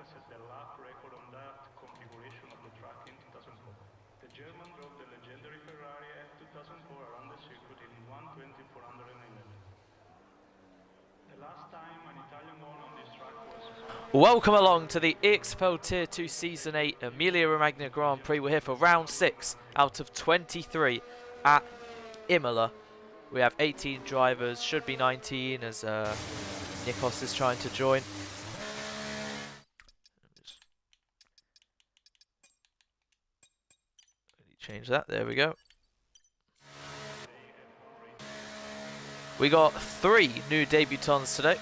set the lap record on that configuration of the track in 2004. The German drove the legendary Ferrari F2004 around the circuit in 1:20.411. The last time an Italian won on this track was... Welcome along to the EXFL Tier 2 Season 8 Emilia Romagna Grand Prix. We're here for round 6 out of 23 at Imola. We have 18 drivers, should be 19 as Nikos is trying to join. Change that, there we go. We got 3 new debutants today.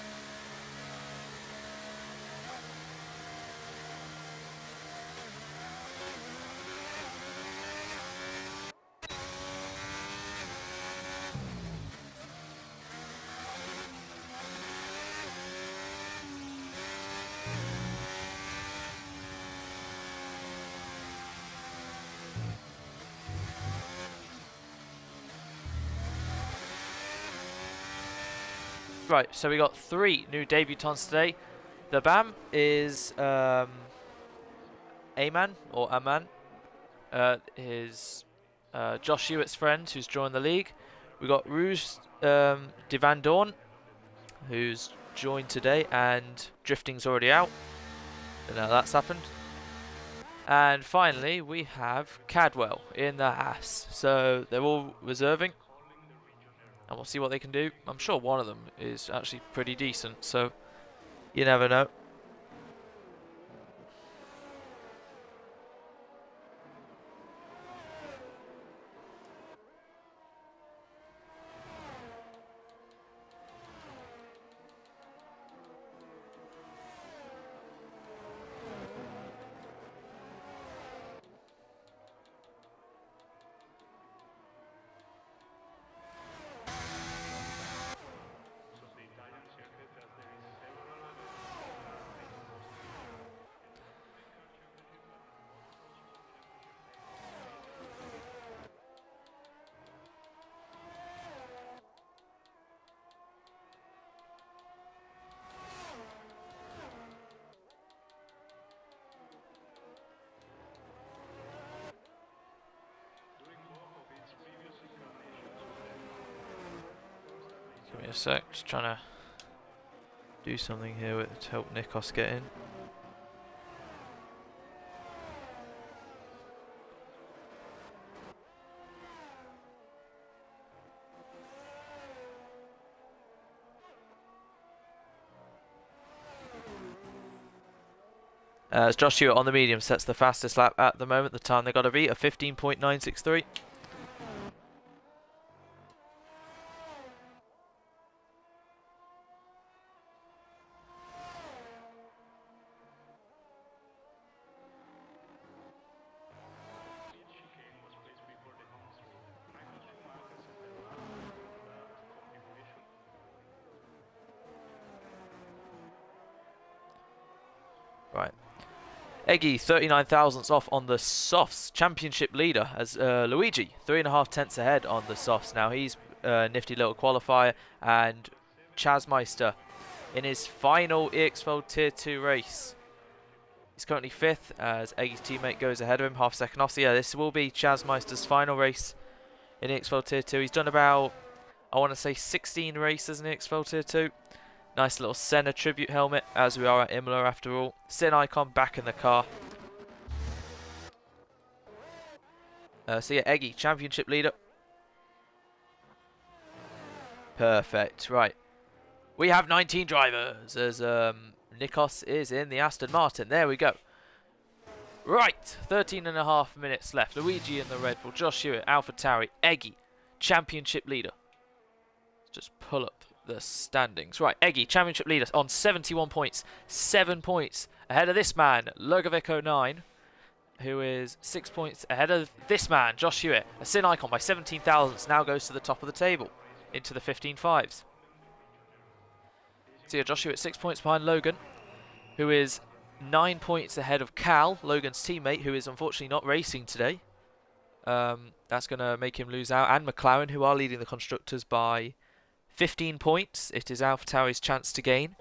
Right, so we got 3 new debutants today. The BAM is Aman, his Josh Hewitt's friend who's joined the league. We got Rouge de Van Dorn, who's joined today, and Drifting's already out. So now that's happened. And finally, we have Cadwell in the Haas. So they're all reserving. And we'll see what they can do. I'm sure one of them is actually pretty decent, so you never know. Give me a sec, just trying to do something here to help Nikos get in. As Josh Hewitt on the medium sets the fastest lap at the moment, the time they got to beat, a 15.963. Right. Eggy, 39 thousandths off on the softs. Championship leader as Luigi, 3.5 tenths ahead on the softs. Now he's a nifty little qualifier. And Chasmeister in his final EXFL Tier 2 race. He's currently 5th as Eggy's teammate goes ahead of him, half second off. So yeah, this will be Chasmeister's final race in EXFL Tier 2. He's done about, I want to say, 16 races in EXFL Tier 2. Nice little Senna tribute helmet, as we are at Imola after all. Sin icon back in the car. So yeah, Eggy, championship leader. Perfect, right. We have 19 drivers as Nikos is in the Aston Martin. There we go. Right, 13.5 minutes left. Luigi in the Red Bull, Josh Hewitt, AlphaTauri, Eggy, championship leader. Let's just pull up the standings. Right, Eggy, championship leader on 71 points. 7 points ahead of this man, Logovic09, who is 6 points ahead of this man, Josh Hewitt. A Sin icon by 17 thousandths now goes to the top of the table, into the 15.5s. So yeah, Josh Hewitt 6 points behind Logan, who is 9 points ahead of Cal, Logan's teammate, who is unfortunately not racing today. That's going to make him lose out. And McLaren, who are leading the constructors by 15 points. It is AlphaTauri's chance to gain.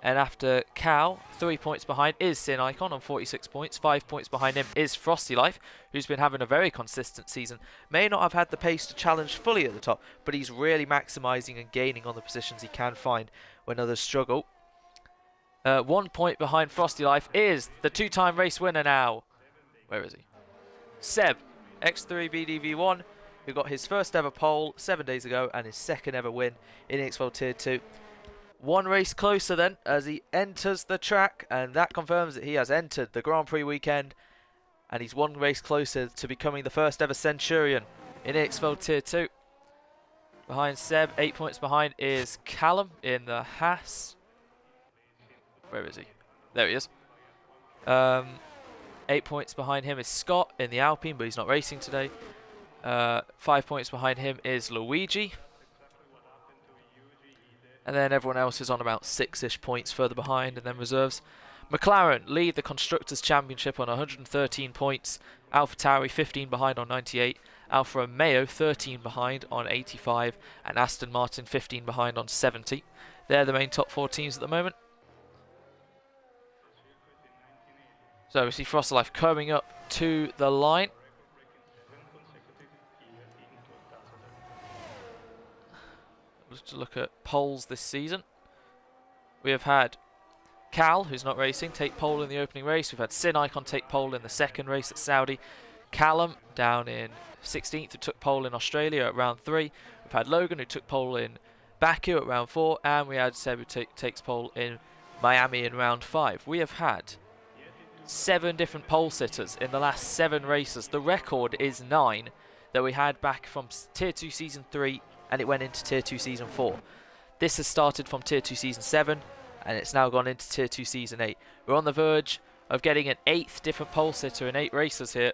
And after Cal, 3 points behind is Sin Icon on 46 points. 5 points behind him is Frosty Life, who's been having a very consistent season. May not have had the pace to challenge fully at the top, but he's really maximising and gaining on the positions he can find when others struggle. 1 point behind Frosty Life is the two-time race winner now. Where is he? Seb, X3BDV1, who got his first ever pole 7 days ago and his second ever win in EXFL Tier 2. One race closer then as he enters the track, and that confirms that he has entered the Grand Prix weekend, and he's one race closer to becoming the first ever Centurion in EXFL Tier 2. Behind Seb, 8 points behind, is Callum in the Haas. Where is he? There he is. 8 points behind him is Scott in the Alpine, but he's not racing today. 5 points behind him is Luigi. And then everyone else is on about 6-ish points further behind, and then reserves. McLaren lead the Constructors' Championship on 113 points. AlphaTauri 15 behind on 98. Alfa Romeo 13 behind on 85. And Aston Martin 15 behind on 70. They're the main top 4 teams at the moment. So we see Frosty Life coming up to the line. Let's look at poles this season. We have had Cal, who's not racing, take pole in the opening race. We've had Sin Icon take pole in the second race at Saudi. Callum down in 16th, who took pole in Australia at round 3. We've had Logan, who took pole in Baku at round 4. And we had Seb, who takes pole in Miami in round 5. We have had 7 different pole sitters in the last 7 races. The record is 9 that we had back from Tier 2 Season 3, and it went into Tier 2 Season 4. This has started from Tier 2 Season 7, and it's now gone into Tier 2 Season 8. We're on the verge of getting an 8th different pole sitter in 8 races here.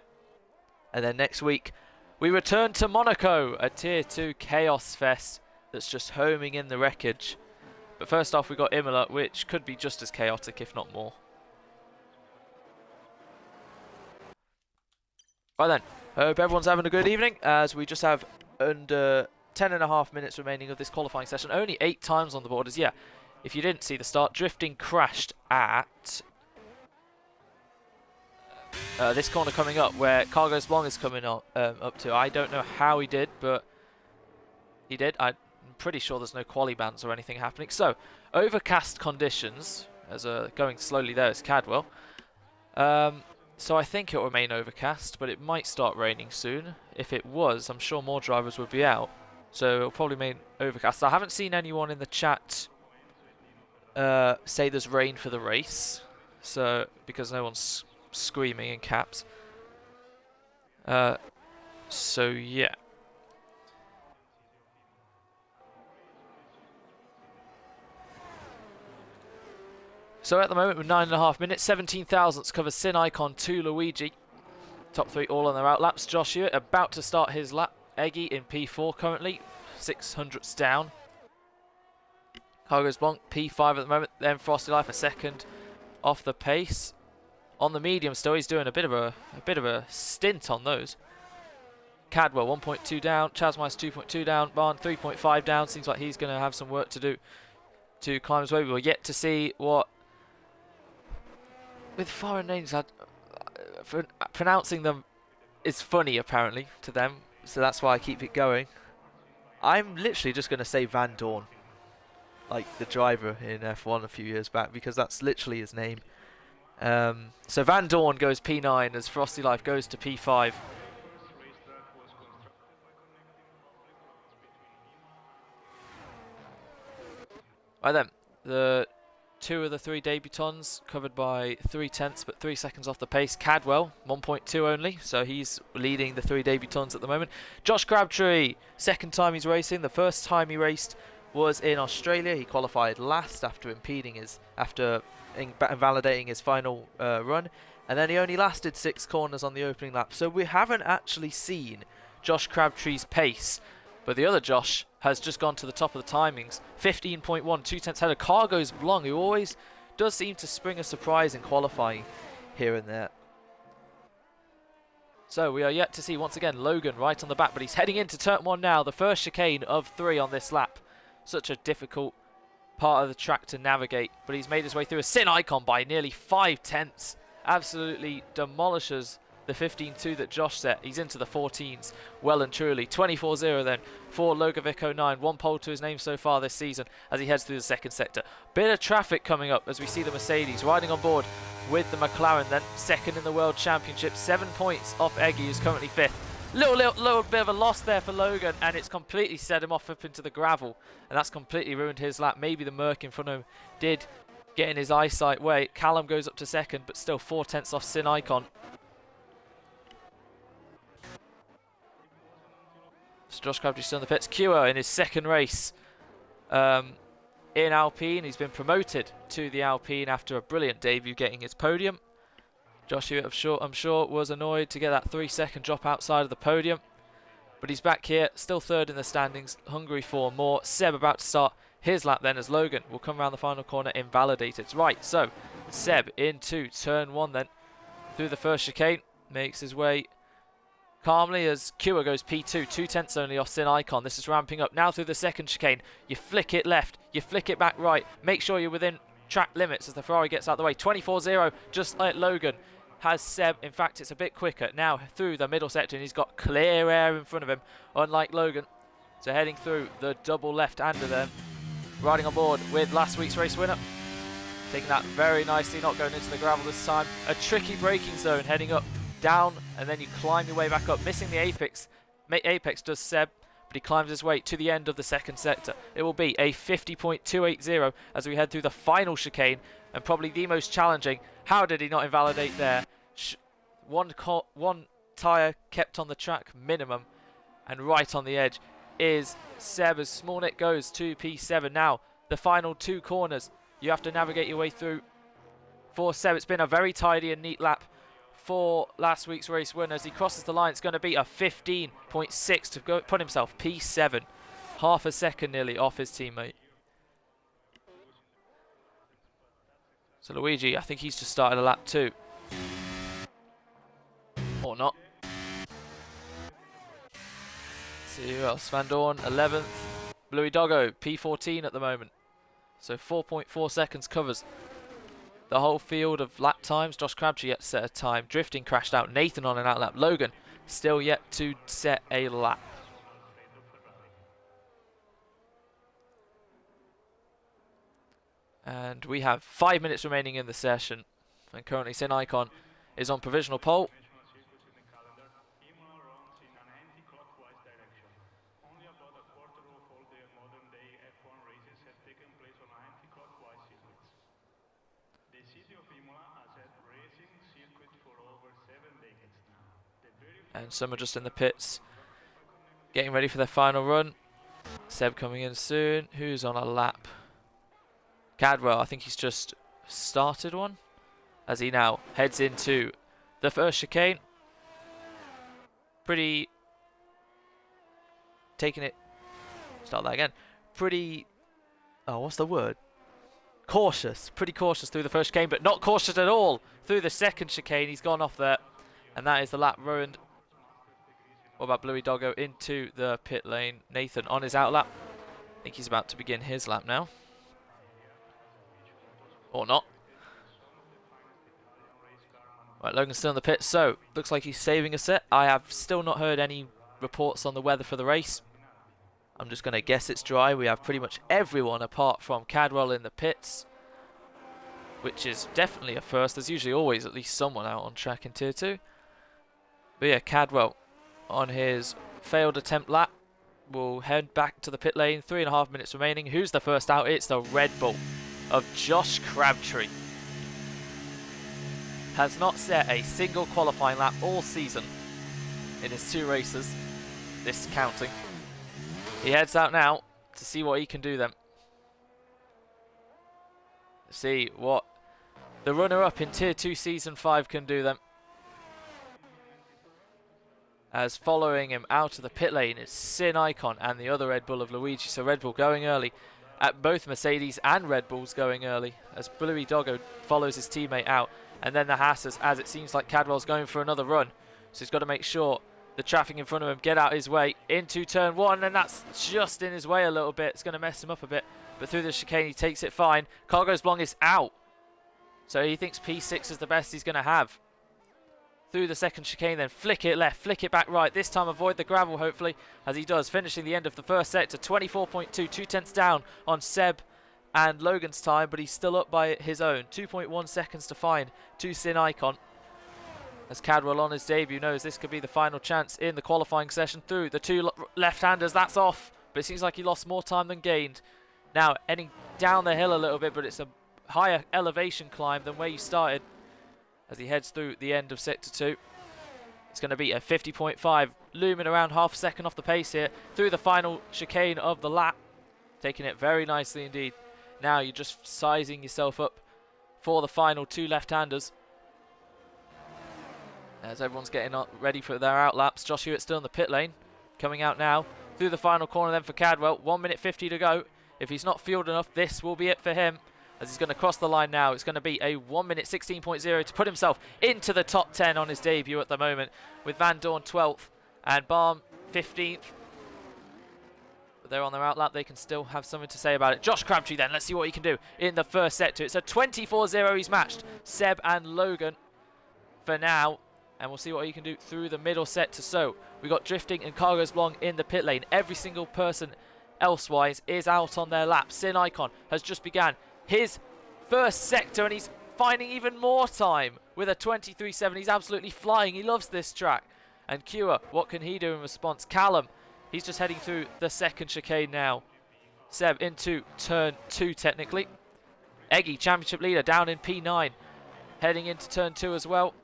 And then next week, we return to Monaco, a Tier 2 Chaos Fest that's just homing in the wreckage. But first off, we got Emilia, which could be just as chaotic, if not more. Right then, hope everyone's having a good evening, as we just have under 10.5 minutes remaining of this qualifying session. Only 8 times on the board, as yeah, if you didn't see the start, Drifting crashed at this corner coming up, where Cargos Long is coming up to. I don't know how he did, but he did. I'm pretty sure there's no quali bans or anything happening. So, overcast conditions, as going slowly there is Cadwell. So I think it will remain overcast, but it might start raining soon. If it was, I'm sure more drivers would be out. So it'll probably remain overcast. I haven't seen anyone in the chat say there's rain for the race, so because no one's screaming in caps. So yeah. So at the moment with 9.5 minutes, 17 thousandths covers Sin Icon to Luigi. Top 3 all on their out laps. Josh Hewitt about to start his lap. Eggy in P4 currently, 600ths down. Cargos Blanc P5 at the moment. Then Frosty Life a second off the pace. On the medium still, he's doing a bit of a stint on those. Cadwell 1.2 down. Chasmice 2.2 down. Barn 3.5 down. Seems like he's going to have some work to do to climb his way. We'll yet to see what. With foreign names, pronouncing them is funny apparently to them, so that's why I keep it going. I'm literally just going to say Van Dorn, like the driver in F1 a few years back, because that's literally his name. So Van Dorn goes P9 as Frosty Life goes to P5. Right then, the 2 of the 3 debutants covered by 3/10 but 3 seconds off the pace. Cadwell 1.2 only, so he's leading the 3 debutants at the moment. Josh Crabtree, second time he's racing. The first time he raced was in Australia. He qualified last after invalidating his final run, and then he only lasted 6 corners on the opening lap. So we haven't actually seen Josh Crabtree's pace, but the other Josh has just gone to the top of the timings. 15.1, 2/10 ahead of Cargos Blanc, who always does seem to spring a surprise in qualifying here and there. So we are yet to see, once again, Logan right on the back, but he's heading into turn 1 now, the first chicane of 3 on this lap. Such a difficult part of the track to navigate, but he's made his way through a Sin Icon by nearly 5/10. Absolutely demolishes the 15.2 that Josh set. He's into the 14s well and truly. 24-0 then for Logovic09. 1 pole to his name so far this season as he heads through the second sector. Bit of traffic coming up as we see the Mercedes riding on board with the McLaren then. Second in the World Championship. 7 points off Eggy, who's currently 5th. Little bit of a loss there for Logan, and it's completely set him off up into the gravel, and that's completely ruined his lap. Maybe the Merc in front of him did get in his eyesight way. Callum goes up to second, but still 4/10 off Sin Icon. So Josh Crabtree still in the pits. Cure in his second race in Alpine. He's been promoted to the Alpine after a brilliant debut, getting his podium. Josh Hewitt, I'm sure, was annoyed to get that 3-second drop outside of the podium. But he's back here, still third in the standings, hungry for more. Seb about to start his lap then as Logan will come around the final corner invalidated. Right, so Seb into turn 1 then. Through the first chicane, makes his way calmly as Cure goes P2, 2/10 only off Sin Icon. This is ramping up now through the second chicane. You flick it left, you flick it back right. Make sure you're within track limits as the Ferrari gets out of the way. 24-0, just like Logan. Has Seb, in fact it's a bit quicker now through the middle sector, and he's got clear air in front of him, unlike Logan. So heading through the double left-hander there, riding on board with last week's race winner. Taking that very nicely, not going into the gravel this time. A tricky braking zone, heading up, down, and then you climb your way back up, missing the apex. Apex does Seb, but he climbs his way to the end of the second sector. It will be a 50.280 as we head through the final chicane, and probably the most challenging. How did he not invalidate there? One tyre kept on the track minimum, and right on the edge is Seb as Smallnet goes to P7. Now, the final 2 corners you have to navigate your way through for Seb. It's been a very tidy and neat lap for last week's race winner. As he crosses the line, it's going to be a 15.6 to go put himself P7. Half a second nearly off his teammate. So Luigi, I think he's just started a lap 2. Or not. Let's see who else. Van Dorn, 11th. Bluey Doggo, P14 at the moment. So 4.4 seconds covers the whole field of lap times. Josh Crabtree yet to set a time. Drifting crashed out. Nathan on an out lap. Logan still yet to set a lap. And we have 5 minutes remaining in the session. And currently Sin Icon is on provisional pole. And some are just in the pits, getting ready for their final run. Seb coming in soon. Who's on a lap? Cadwell, I think he's just started one, as he now heads into the first chicane. Pretty... taking it... start that again. Pretty... oh, what's the word? Cautious. Pretty cautious through the first chicane, but not cautious at all through the second chicane. He's gone off there, and that is the lap ruined. What about Bluey Doggo into the pit lane? Nathan on his out lap. I think he's about to begin his lap now. Or not. Right, Logan's still in the pit, so looks like he's saving a set. I have still not heard any reports on the weather for the race. I'm just going to guess it's dry. We have pretty much everyone apart from Cadwell in the pits, which is definitely a first. There's usually always at least someone out on track in Tier 2. But yeah, Cadwell on his failed attempt lap will head back to the pit lane. 3.5 minutes remaining. Who's the first out? It's the Red Bull of Josh Crabtree. Has not set a single qualifying lap all season in his 2 races, this counting. He heads out now to see what he can do then. See what the runner-up in Tier 2 Season 5 can do then. As following him out of the pit lane is Sin Icon and the other Red Bull of Luigi. So Red Bull going early. At both Mercedes and Red Bulls going early as Bluey Doggo follows his teammate out. And then the Hassers, as it seems like Cadwell's going for another run. So he's got to make sure the traffic in front of him get out his way into turn 1, and that's just in his way a little bit. It's going to mess him up a bit, but through the chicane he takes it fine. Cargos Blanc is out, so he thinks P6 is the best he's going to have. Through the second chicane, then flick it left, flick it back right. This time avoid the gravel, hopefully, as he does, finishing the end of the first sector. 24.2, 2/10 down on Seb and Logan's time, but he's still up by his own. 2.1 seconds to find to Sin Icon. As Cadwell on his debut knows this could be the final chance in the qualifying session. Through the two left-handers, that's off, but it seems like he lost more time than gained. Now heading down the hill a little bit, but it's a higher elevation climb than where you started as he heads through the end of sector 2. It's going to be a 50.5, looming around half a second off the pace here through the final chicane of the lap, taking it very nicely indeed. Now you're just sizing yourself up for the final two left-handers as everyone's getting ready for their out laps. Josh Hewitt still in the pit lane, coming out now through the final corner then for Cadwell. 1 minute 50 to go. If he's not fueled enough, this will be it for him, as he's going to cross the line now. It's going to be a 1 minute 16.0 to put himself into the top 10 on his debut at the moment, with Van Dorn 12th and Baum 15th. But they're on their out lap, they can still have something to say about it. Josh Crabtree then, let's see what he can do in the first sector. It's a 24-0 he's matched Seb and Logan for now, and we'll see what he can do through the middle sector. So we got Drifting and Cargos Blanc in the pit lane. Every single person elsewise is out on their lap. Sin Icon has just began his first sector, and he's finding even more time with a 23.7. He's absolutely flying. He loves this track. And Cure, what can he do in response? Callum, he's just heading through the second chicane now. Seb into turn 2 technically. Eggy, championship leader, down in P9, heading into turn 2 as well.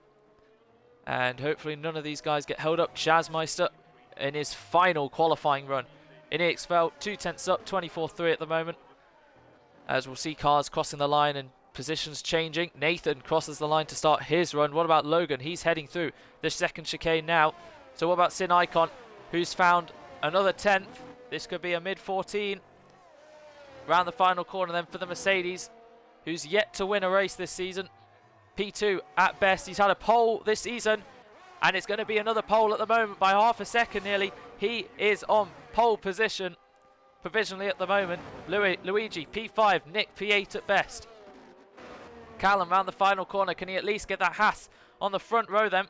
And hopefully none of these guys get held up. Jazzmeister in his final qualifying run in EXFL, 2/10 up, 24.3 at the moment. As we'll see cars crossing the line and positions changing. Nathan crosses the line to start his run. What about Logan? He's heading through the second chicane now. So what about Sin Icon, who's found another 10th? This could be a mid-14. Round the final corner then for the Mercedes, who's yet to win a race this season. P2 at best. He's had a pole this season, and it's going to be another pole at the moment by half a second nearly. He is on pole position provisionally at the moment. Luigi P5, Nick P8 at best. Callum round the final corner. Can he at least get that Haas on the front row then?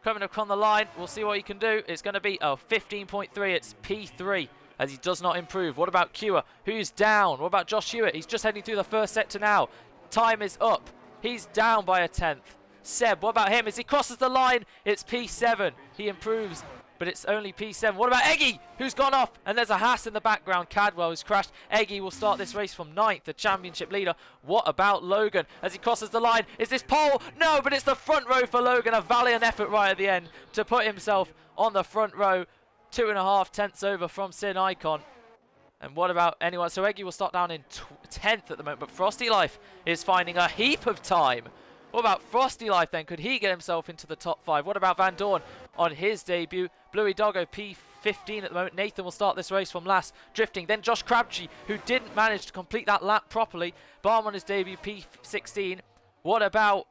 Coming up on the line, we'll see what he can do. It's going to be 15.3. It's P3 as he does not improve. What about Cure, who's down? What about Josh Hewitt? He's just heading through the first sector now. Time is up. He's down by a 10th. Seb, what about him? As he crosses the line, it's P7. He improves, but it's only P7. What about Eggy, who's gone off? And there's a Haas in the background. Cadwell has crashed. Eggy will start this race from 9th, the championship leader. What about Logan? As he crosses the line, is this pole? No, but it's the front row for Logan. A valiant effort right at the end to put himself on the front row. 2.5 tenths over from Sin Icon. And what about anyone? So Eggy will start down in 10th at the moment, but Frosty Life is finding a heap of time. What about Frosty Life then? Could he get himself into the top 5? What about Van Dorn on his debut? Bluey Doggo P15 at the moment. Nathan will start this race from last. Drifting. Then Josh Crabtree, who didn't manage to complete that lap properly. Baum on his debut P16. What about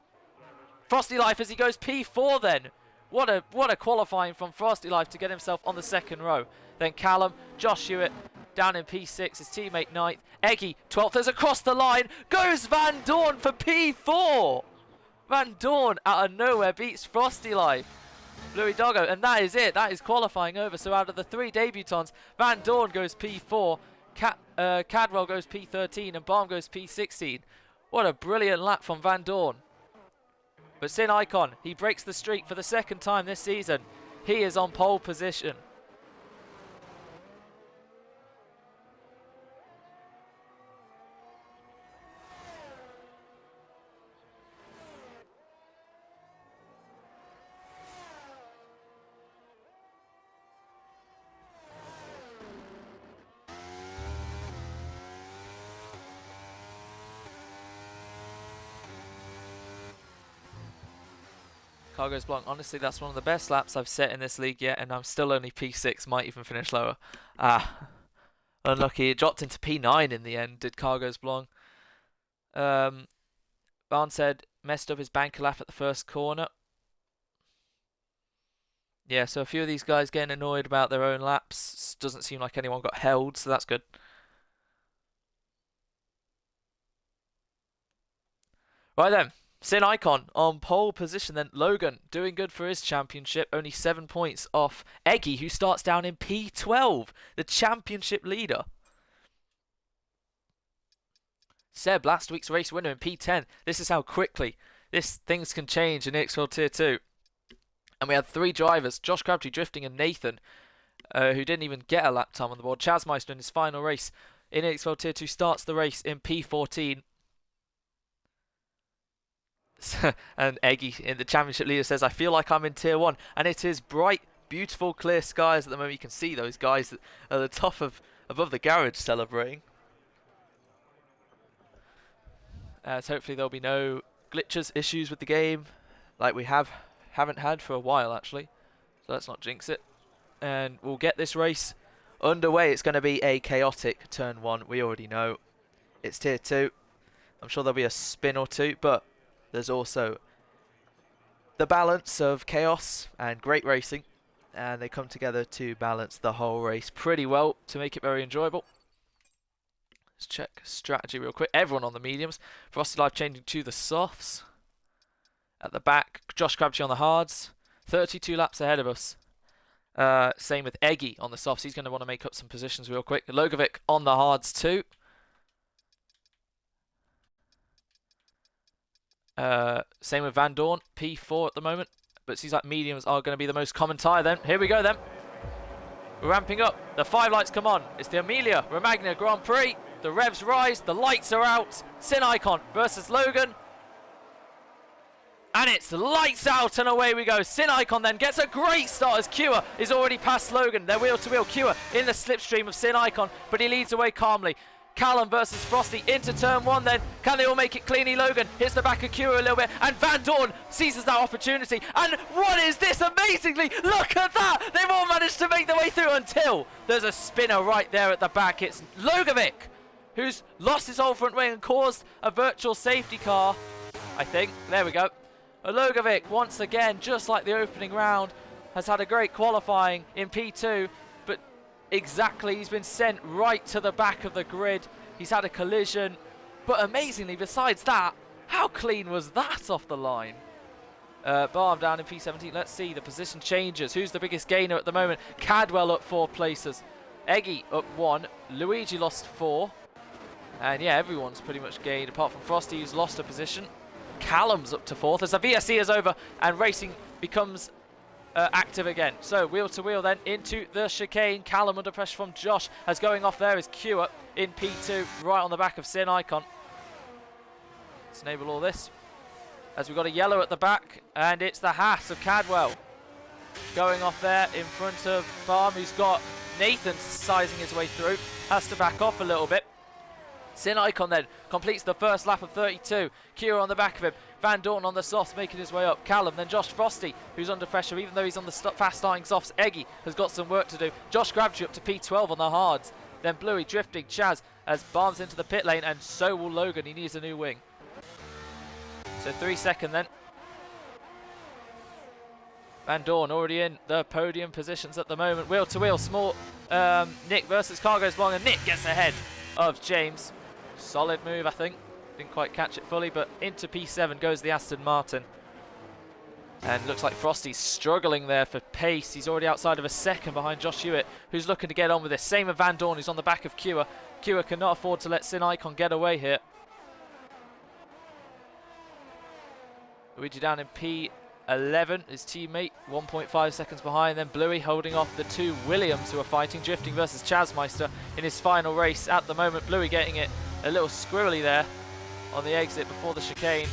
Frosty Life as he goes P4 then? What a qualifying from Frosty Life to get himself on the second row. Then Callum, Josh Hewitt down in P6, his teammate 9th. Eggy, 12th, as across the line goes Van Dorn for P4. Van Dorn out of nowhere beats Frosty Life. Bluey Doggo, and that is it. That is qualifying over. So out of the 3 debutants, Van Dorn goes P4, Cadwell goes P13, and Baum goes P16. What a brilliant lap from Van Dorn. But Sin Icon, he breaks the streak for the second time this season. He is on pole position. Cargos Blanc, honestly, that's one of the best laps I've set in this league yet, and I'm still only P6, might even finish lower. Unlucky. It dropped into P9 in the end, did Cargos Blanc. Barn said, messed up his banker lap at the first corner. Yeah, so a few of these guys getting annoyed about their own laps. Doesn't seem like anyone got held, so that's good. Right then, Sin Icon on pole position. Then Logan doing good for his championship. Only 7 points off Eggy, who starts down in P12, the championship leader. Seb, last week's race winner in P10. This is how quickly things can change in EXFL Tier 2. And we had 3 drivers, Josh Crabtree drifting and Nathan, who didn't even get a lap time on the board. Chasmeister in his final race in EXFL Tier 2 starts the race in P14. And Eggy in the championship leader says, I feel like I'm in Tier 1. And it is bright, beautiful, clear skies at the moment. You can see those guys at the top of above the garage celebrating. As hopefully there'll be no glitches, issues with the game like we haven't had for a while actually. So let's not jinx it. And we'll get this race underway. It's going to be a chaotic turn 1. We already know it's Tier 2. I'm sure there'll be a spin or two, but there's also the balance of chaos and great racing, and they come together to balance the whole race pretty well to make it very enjoyable. Let's check strategy real quick. Everyone on the mediums. Frosty Live changing to the softs. At the back, Josh Crabtree on the hards. 32 laps ahead of us. Same with Eggy on the softs. He's going to want to make up some positions real quick. Logovic on the hards too. Same with Van Dorn, P4 at the moment. But it seems like mediums are going to be the most common tyre then. Here we go then. We're ramping up. The 5 lights come on. It's the Emilia Romagna Grand Prix. The revs rise. The lights are out. Sin Icon versus Logan. And it's lights out and away we go. Sin Icon then gets a great start as Cure is already past Logan. They're wheel to wheel. Cure in the slipstream of Sin Icon, but he leads away calmly. Callum versus Frosty into turn 1 then. Can they all make it cleanly? Logan hits the back of Cure a little bit, and Van Dorn seizes that opportunity. And what is this? Amazingly, look at that! They've all managed to make their way through until there's a spinner right there at the back. It's Logovic, who's lost his whole front wing and caused a virtual safety car, I think. There we go. Logovic, once again, just like the opening round, has had a great qualifying in P2, but exactly, he's been sent right to the back of the grid. He's had a collision, but amazingly, besides that, how clean was that off the line? Barm down in P17. Let's see the position changes. Who's the biggest gainer at the moment? Cadwell up 4 places. Eggy up 1. Luigi lost 4. And yeah, everyone's pretty much gained apart from Frosty, who's lost a position. Callum's up to 4th as the VSC is over and racing becomes active again. So wheel to wheel then into the chicane. Callum under pressure from Josh, as going off there is Cure in P2 right on the back of Sin Icon. Let's enable all this as we've got a yellow at the back, and it's the hat of Cadwell going off there in front of Barm, who's got Nathan sizing his way through. Has to back off a little bit. Sin Icon then completes the first lap of 32. Cure on the back of him. Van Dorn on the softs making his way up. Callum, then Josh Frosty, who's under pressure even though he's on the fast starting softs. Eggy has got some work to do. Josh Crabtree up to P12 on the hards. Then Bluey drifting. Chaz as Barnes into the pit lane, and so will Logan. He needs a new wing. So 3 second then. Van Dorn already in the podium positions at the moment. Wheel to wheel, small Nick versus Cargo's long, and Nick gets ahead of James. Solid move, I think. Didn't quite catch it fully, but into P7 goes the Aston Martin. And looks like Frosty's struggling there for pace. He's already outside of a second behind Josh Hewitt, who's looking to get on with this. Same with Van Dorn, who's on the back of Cure. Cure cannot afford to let Sin Icon get away here. Luigi down in P11, his teammate, 1.5 seconds behind. Then Bluey holding off the 2 Williams who are fighting, drifting versus Chasmeister in his final race at the moment. Bluey getting it a little squirrely there on the exit before the chicane.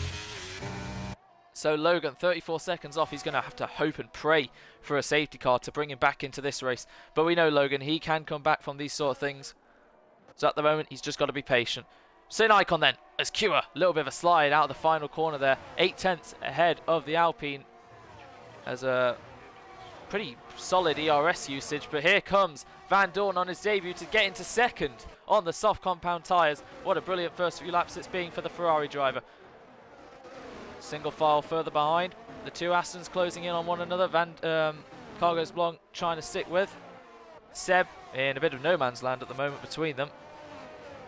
So Logan, 34 seconds off. He's going to have to hope and pray for a safety car to bring him back into this race. But we know Logan, he can come back from these sort of things. So at the moment, he's just got to be patient. Sin Icon then, as Cure, a little bit of a slide out of the final corner there. 8/10 ahead of the Alpine. As a pretty solid ERS usage. But here comes Van Dorn on his debut to get into second on the soft compound tyres. What a brilliant first few laps it's been for the Ferrari driver. Single file further behind. The 2 Astons closing in on one another. Cargos Blanc trying to stick with. Seb in a bit of no man's land at the moment between them.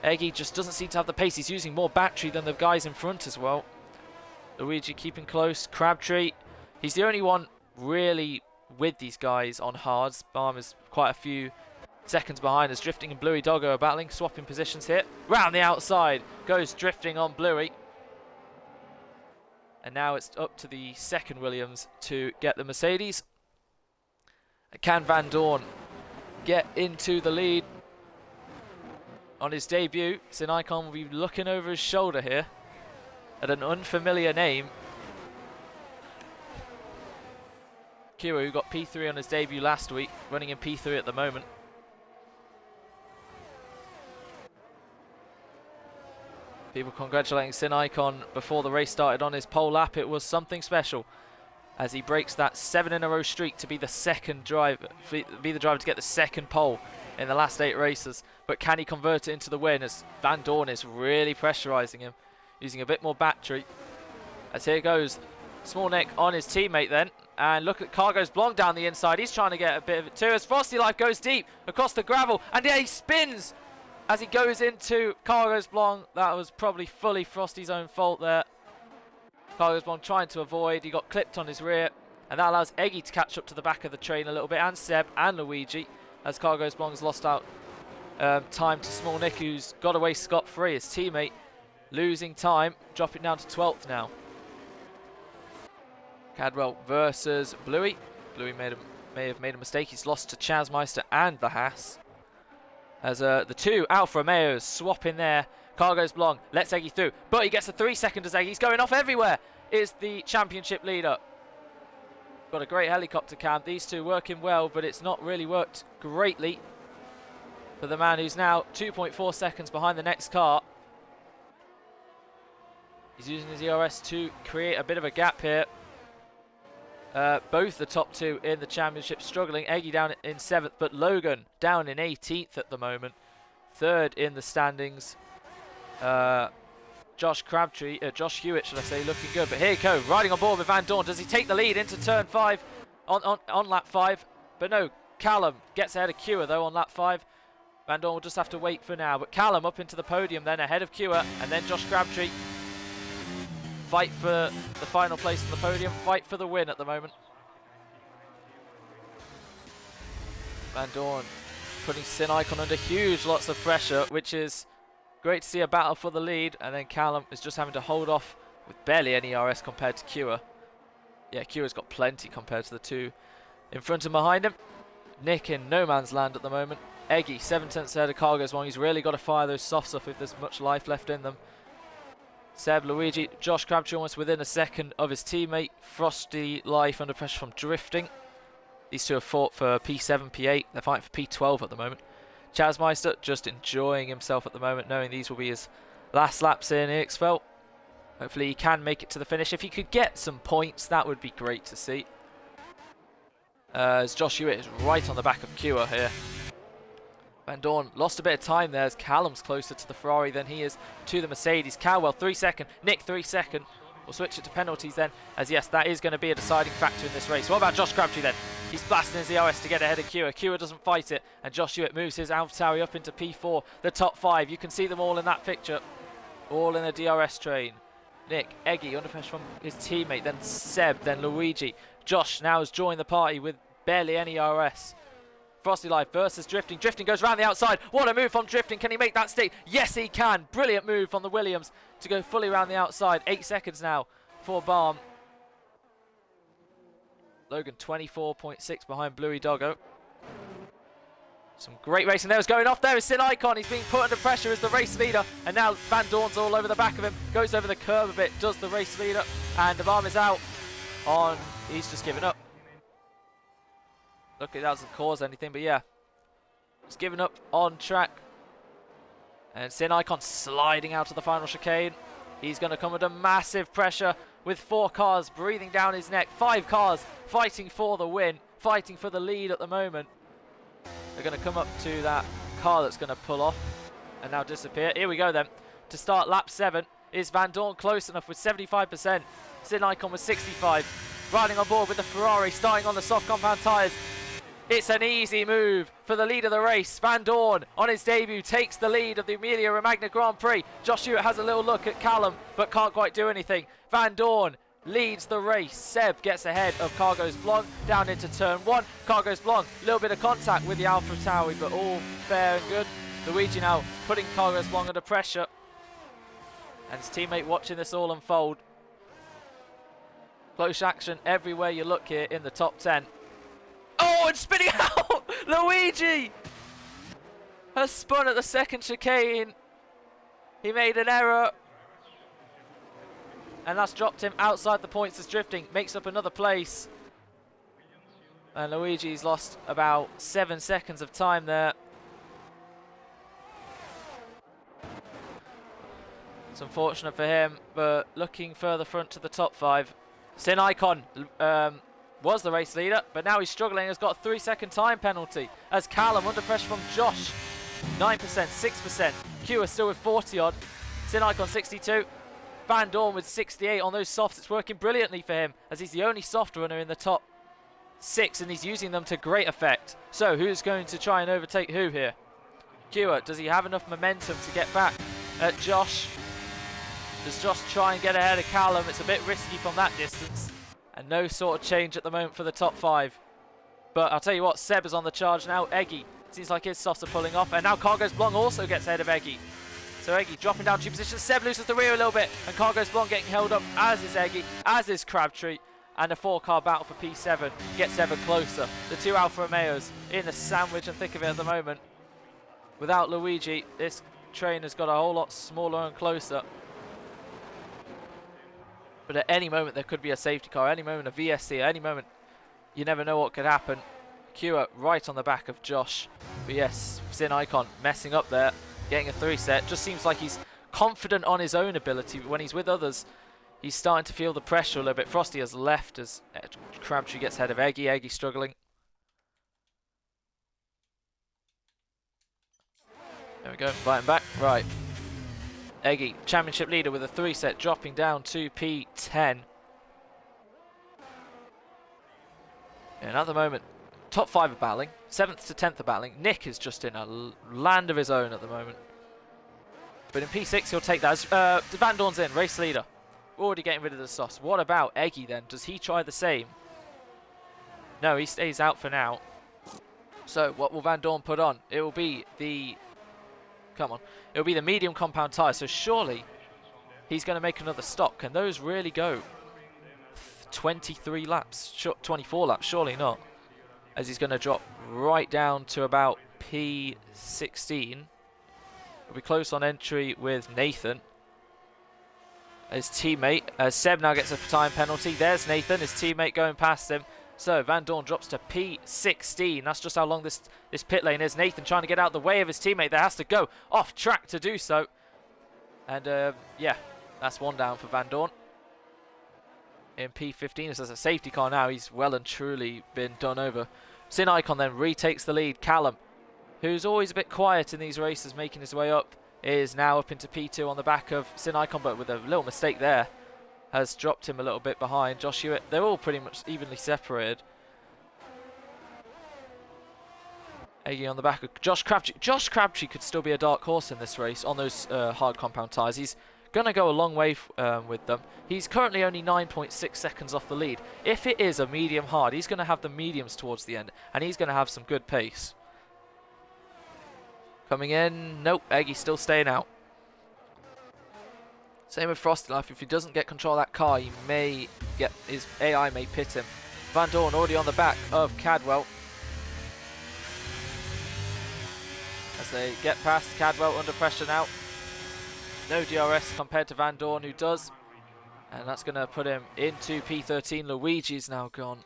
Eggy just doesn't seem to have the pace. He's using more battery than the guys in front as well. Luigi keeping close. Crabtree, he's the only one really with these guys on hards. Balm is quite a few seconds behind as Drifting and Bluey Doggo are battling, swapping positions here. Round the outside goes Drifting on Bluey. And now it's up to the second Williams to get the Mercedes. Can Van Dorn get into the lead on his debut? Sinicon will be looking over his shoulder here at an unfamiliar name. Kira, who got P3 on his debut last week, running in P3 at the moment. People congratulating Sinicon before the race started on his pole lap. It was something special as he breaks that 7-in-a-row streak to be the second driver, be the driver to get the second pole in the last 8 races. But can he convert it into the win as Van Dorn is really pressurizing him, using a bit more battery. As here goes Small Nick on his teammate then. And look at Cargos Blanc down the inside. He's trying to get a bit of it too as Frosty Life goes deep across the gravel. And yeah, he spins as he goes into Cargos Blanc. That was probably fully Frosty's own fault there. Cargos Blanc trying to avoid. He got clipped on his rear. And that allows Eggy to catch up to the back of the train a little bit. And Seb and Luigi as Cargos Blanc's lost out time to Small Nick, who's got away scot-free. His teammate losing time, dropping down to 12th now. Cadwell versus Bluey. Bluey may have made a mistake. He's lost to Chazmeister and the Haas. As the two Alfa Romeos swap in there. Cargos Blanc lets Eggy through, but he gets a 3-second as Eggy's going off everywhere. Is the championship leader. Got a great helicopter cam. These two working well, but it's not really worked greatly for the man who's now 2.4 seconds behind the next car. He's using his ERS to create a bit of a gap here. Both the top two in the championship struggling. Eggy down in 7th, but Logan down in 18th at the moment. 3rd in the standings. Josh Hewitt, should I say, looking good. But here you go, riding on board with Van Dorn. Does he take the lead into turn 5 on lap 5? But no, Callum gets ahead of Cure though on lap 5. Van Dorn will just have to wait for now. But Callum up into the podium then ahead of Cure, and then Josh Crabtree. Fight for the final place on the podium, fight for the win at the moment. Van Dorn putting Sinicon under huge lots of pressure, which is great to see a battle for the lead. And then Callum is just having to hold off with barely any RS compared to Cure. Yeah, Cure's got plenty compared to the two in front and behind him. Nick in no man's land at the moment. Eggy, 7/10 ahead of Cargos Blanc. He's really got to fire those softs off if there's much life left in them. Seb, Luigi, Josh Crabtree almost within a second of his teammate. Frosty Life under pressure from Drifting. These two have fought for P7, P8. They're fighting for P12 at the moment. Chazmeister just enjoying himself at the moment, knowing these will be his last laps in EXFL. Hopefully he can make it to the finish. If he could get some points, that would be great to see. As Josh Hewitt is right on the back of Cure here. Van Dorn lost a bit of time there as Callum's closer to the Ferrari than he is to the Mercedes. Cowell 3 second, Nick 3 second. We'll switch it to penalties then, as yes, that is going to be a deciding factor in this race. What about Josh Crabtree then? He's blasting his ERS to get ahead of Cure. Cure doesn't fight it, and Josh Hewitt moves his AlphaTauri up into P4, the top 5. You can see them all in that picture, all in a DRS train. Nick, Eggy under pressure from his teammate, then Seb, then Luigi. Josh now has joined the party with barely any RS. Frosty Life versus Drifting. Drifting goes around the outside. What a move from Drifting. Can he make that stick? Yes, he can. Brilliant move from the Williams to go fully around the outside. 8 seconds now for Balm. Logan 24.6 behind Bluey Doggo. Some great racing there. Was going off there is Sinicon. He's being put under pressure as the race leader. And now Van Dorn's all over the back of him. Goes over the curb a bit. Does the race leader. And the Balm is out on. He's just given up. Look, it doesn't cause anything, but yeah. He's given up on track. And Sinicon sliding out of the final chicane. He's going to come under massive pressure with 4 cars breathing down his neck. 5 cars fighting for the win, fighting for the lead at the moment. They're going to come up to that car that's going to pull off and now disappear. Here we go then. To start lap 7, is Van Dorn close enough with 75%. Sinicon with 65. riding on board with the Ferrari, starting on the soft compound tyres. It's an easy move for the lead of the race. Van Dorn, on his debut, takes the lead of the Emilia Romagna Grand Prix. Josh Hewitt has a little look at Callum, but can't quite do anything. Van Dorn leads the race. Seb gets ahead of Cargos Blanc down into turn 1. Cargos Blanc, a little bit of contact with the Alpha Tauri, but all fair and good. Luigi now putting Cargos Blanc under pressure. And his teammate watching this all unfold. Close action everywhere you look here in the top 10. Oh, and spinning out! Luigi has spun at the second chicane. He made an error. And that's dropped him outside the points as drifting. Makes up another place. And Luigi's lost about 7 seconds of time there. It's unfortunate for him, but looking further front to the top 5. Sin Icon was the race leader, but now he's struggling. Has got a 3-second time penalty as Callum under pressure from Josh. 9%, 6%. Q is still with 40 odd. Sin Icon 62. Van Dorn with 68 on those softs. It's working brilliantly for him as he's the only soft runner in the top 6 and he's using them to great effect. So who's going to try and overtake who here? Q, does he have enough momentum to get back at Josh? Does Josh try and get ahead of Callum? It's a bit risky from that distance. And no sort of change at the moment for the top 5. But I'll tell you what, Seb is on the charge now. Eggy, seems like his softs are pulling off. And now Cargos Blanc also gets ahead of Eggy. So Eggy dropping down 2 positions. Seb loses the rear a little bit. And Cargos Blanc getting held up, as is Eggy, as is Crabtree. And a 4-car battle for P7 gets ever closer. The 2 Alfa Romeos in the sandwich and thick of it at the moment. Without Luigi, this train has got a whole lot smaller and closer. But at any moment there could be a safety car, any moment a VSC, at any moment you never know what could happen. Kua right on the back of Josh. But yes, Sin Icon messing up there, getting a 3 set. Just seems like he's confident on his own ability, but when he's with others, he's starting to feel the pressure a little bit. Frosty has left as Crabtree gets ahead of Eggy. Eggy struggling. There we go, inviting back. Right. Eggy, championship leader with a 3 set, dropping down to P10. And at the moment, top 5 are battling. 7th to 10th are battling. Nick is just in a land of his own at the moment. But in P6, he'll take that. As Van Dorn's in, race leader. Already getting rid of the sauce. What about Eggy then? Does he try the same? No, he stays out for now. So, what will Van Dorn put on? It will be the... Come on. It'll be the medium compound tyre, so surely he's going to make another stop. Can those really go 23 laps? 24 laps? Surely not. As he's going to drop right down to about P16. We'll be close on entry with Nathan. His teammate. Seb now gets a time penalty. There's Nathan, his teammate going past him. So Van Dorn drops to P16. That's just how long this pit lane is. Nathan trying to get out the way of his teammate. That has to go off track to do so. And yeah, that's 1 down for Van Dorn. In P15, as a safety car now, he's well and truly been done over. Sin Icon then retakes the lead. Callum, who's always a bit quiet in these races, making his way up, is now up into P2 on the back of Sin Icon, but with a little mistake there. Has dropped him a little bit behind. Josh Hewitt, they're all pretty much evenly separated. Eggy on the back of Josh Crabtree. Josh Crabtree could still be a dark horse in this race on those hard compound tyres. He's going to go a long way with them. He's currently only 9.6 seconds off the lead. If it is a medium hard, he's going to have the mediums towards the end, and he's going to have some good pace. Coming in, nope, Eggy's still staying out. Same with Frosty Life. If he doesn't get control of that car, he may get his AI may pit him. Van Dorn already on the back of Cadwell. As they get past Cadwell under pressure now. No DRS compared to Van Dorn, who does. And that's going to put him into P13. Luigi's now gone.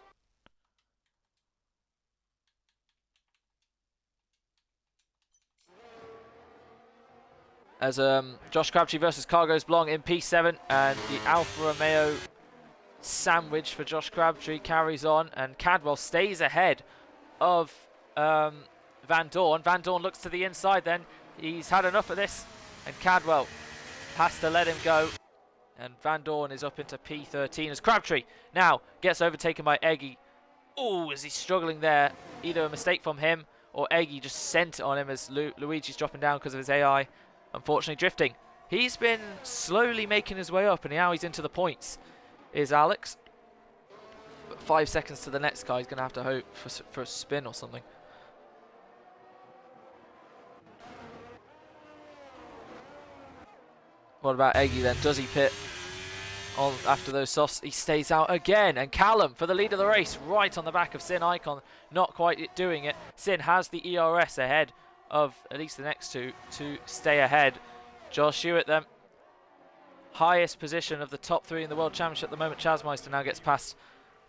As Josh Crabtree versus Cargos Blanc in P7, and the Alfa Romeo sandwich for Josh Crabtree carries on, and Cadwell stays ahead of Van Dorn. Van Dorn looks to the inside then. He's had enough of this, and Cadwell has to let him go. And Van Dorn is up into P13 as Crabtree now gets overtaken by Eggy. Oh, is he struggling there? Either a mistake from him or Eggy just sent it on him as Luigi's dropping down because of his AI. Unfortunately drifting. He's been slowly making his way up, and now he's into the points is Alex. But 5 seconds to the next guy. He's going to have to hope for a spin or something. What about Eggy then? Does he pit on after those softs? He stays out again. And Callum for the lead of the race, right on the back of Sin Icon. Not quite doing it. Sin has the ERS ahead of at least the next two to stay ahead. Josh Hewitt then. Highest position of the top 3 in the World Championship at the moment. Chasmeister now gets past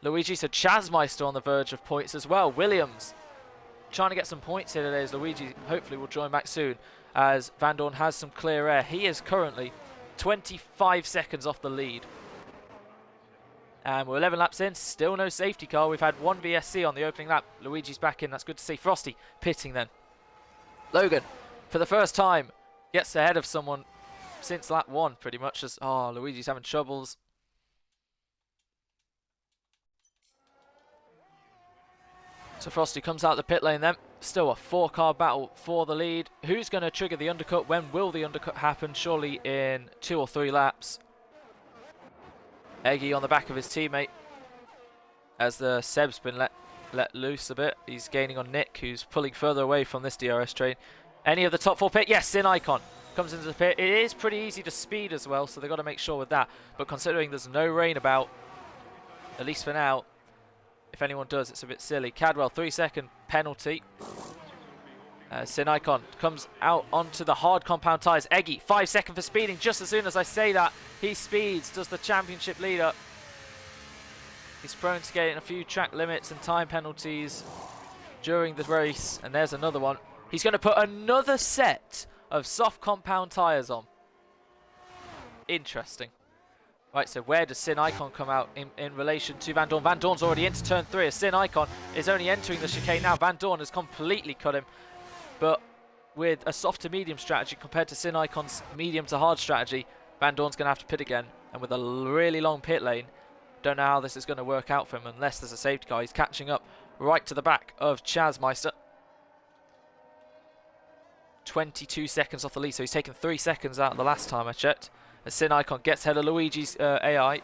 Luigi. So Chasmeister on the verge of points as well. Williams trying to get some points here today as Luigi hopefully will join back soon, as Van Dorn has some clear air. He is currently 25 seconds off the lead. And we're 11 laps in, still no safety car. We've had one VSC on the opening lap. Luigi's back in, that's good to see. Frosty pitting then. Logan, for the first time, gets ahead of someone since lap 1 pretty much. As Luigi's having troubles. So Frosty comes out the pit lane then. Still a 4-car battle for the lead. Who's going to trigger the undercut? When will the undercut happen? Surely in 2 or 3 laps. Eggy on the back of his teammate as the Seb's been let loose a bit. He's gaining on Nick, who's pulling further away from this DRS train. Any of the top 4 pit? Yes, Sin Icon comes into the pit. It is pretty easy to speed as well, so they've got to make sure with that. But considering there's no rain about, at least for now, if anyone does, it's a bit silly. Cadwell, 3-second penalty. Sin Icon comes out onto the hard compound tyres. Eggy, 5 seconds for speeding. Just as soon as I say that, he speeds, does the championship leader. He's prone to getting a few track limits and time penalties during the race. And there's another one. He's going to put another set of soft compound tyres on. Interesting. Right, so where does Sin Icon come out in relation to Van Dorn? Van Dorn's already into turn 3. As Sin Icon is only entering the chicane now. Van Dorn has completely cut him. But with a soft to medium strategy compared to Sin Icon's medium to hard strategy, Van Dorn's going to have to pit again. And with a really long pit lane, don't know how this is going to work out for him unless there's a safety car. He's catching up right to the back of Chasmeister. 22 seconds off the lead, so he's taken 3 seconds out the last time I checked. As Sin Icon gets ahead of Luigi's AI.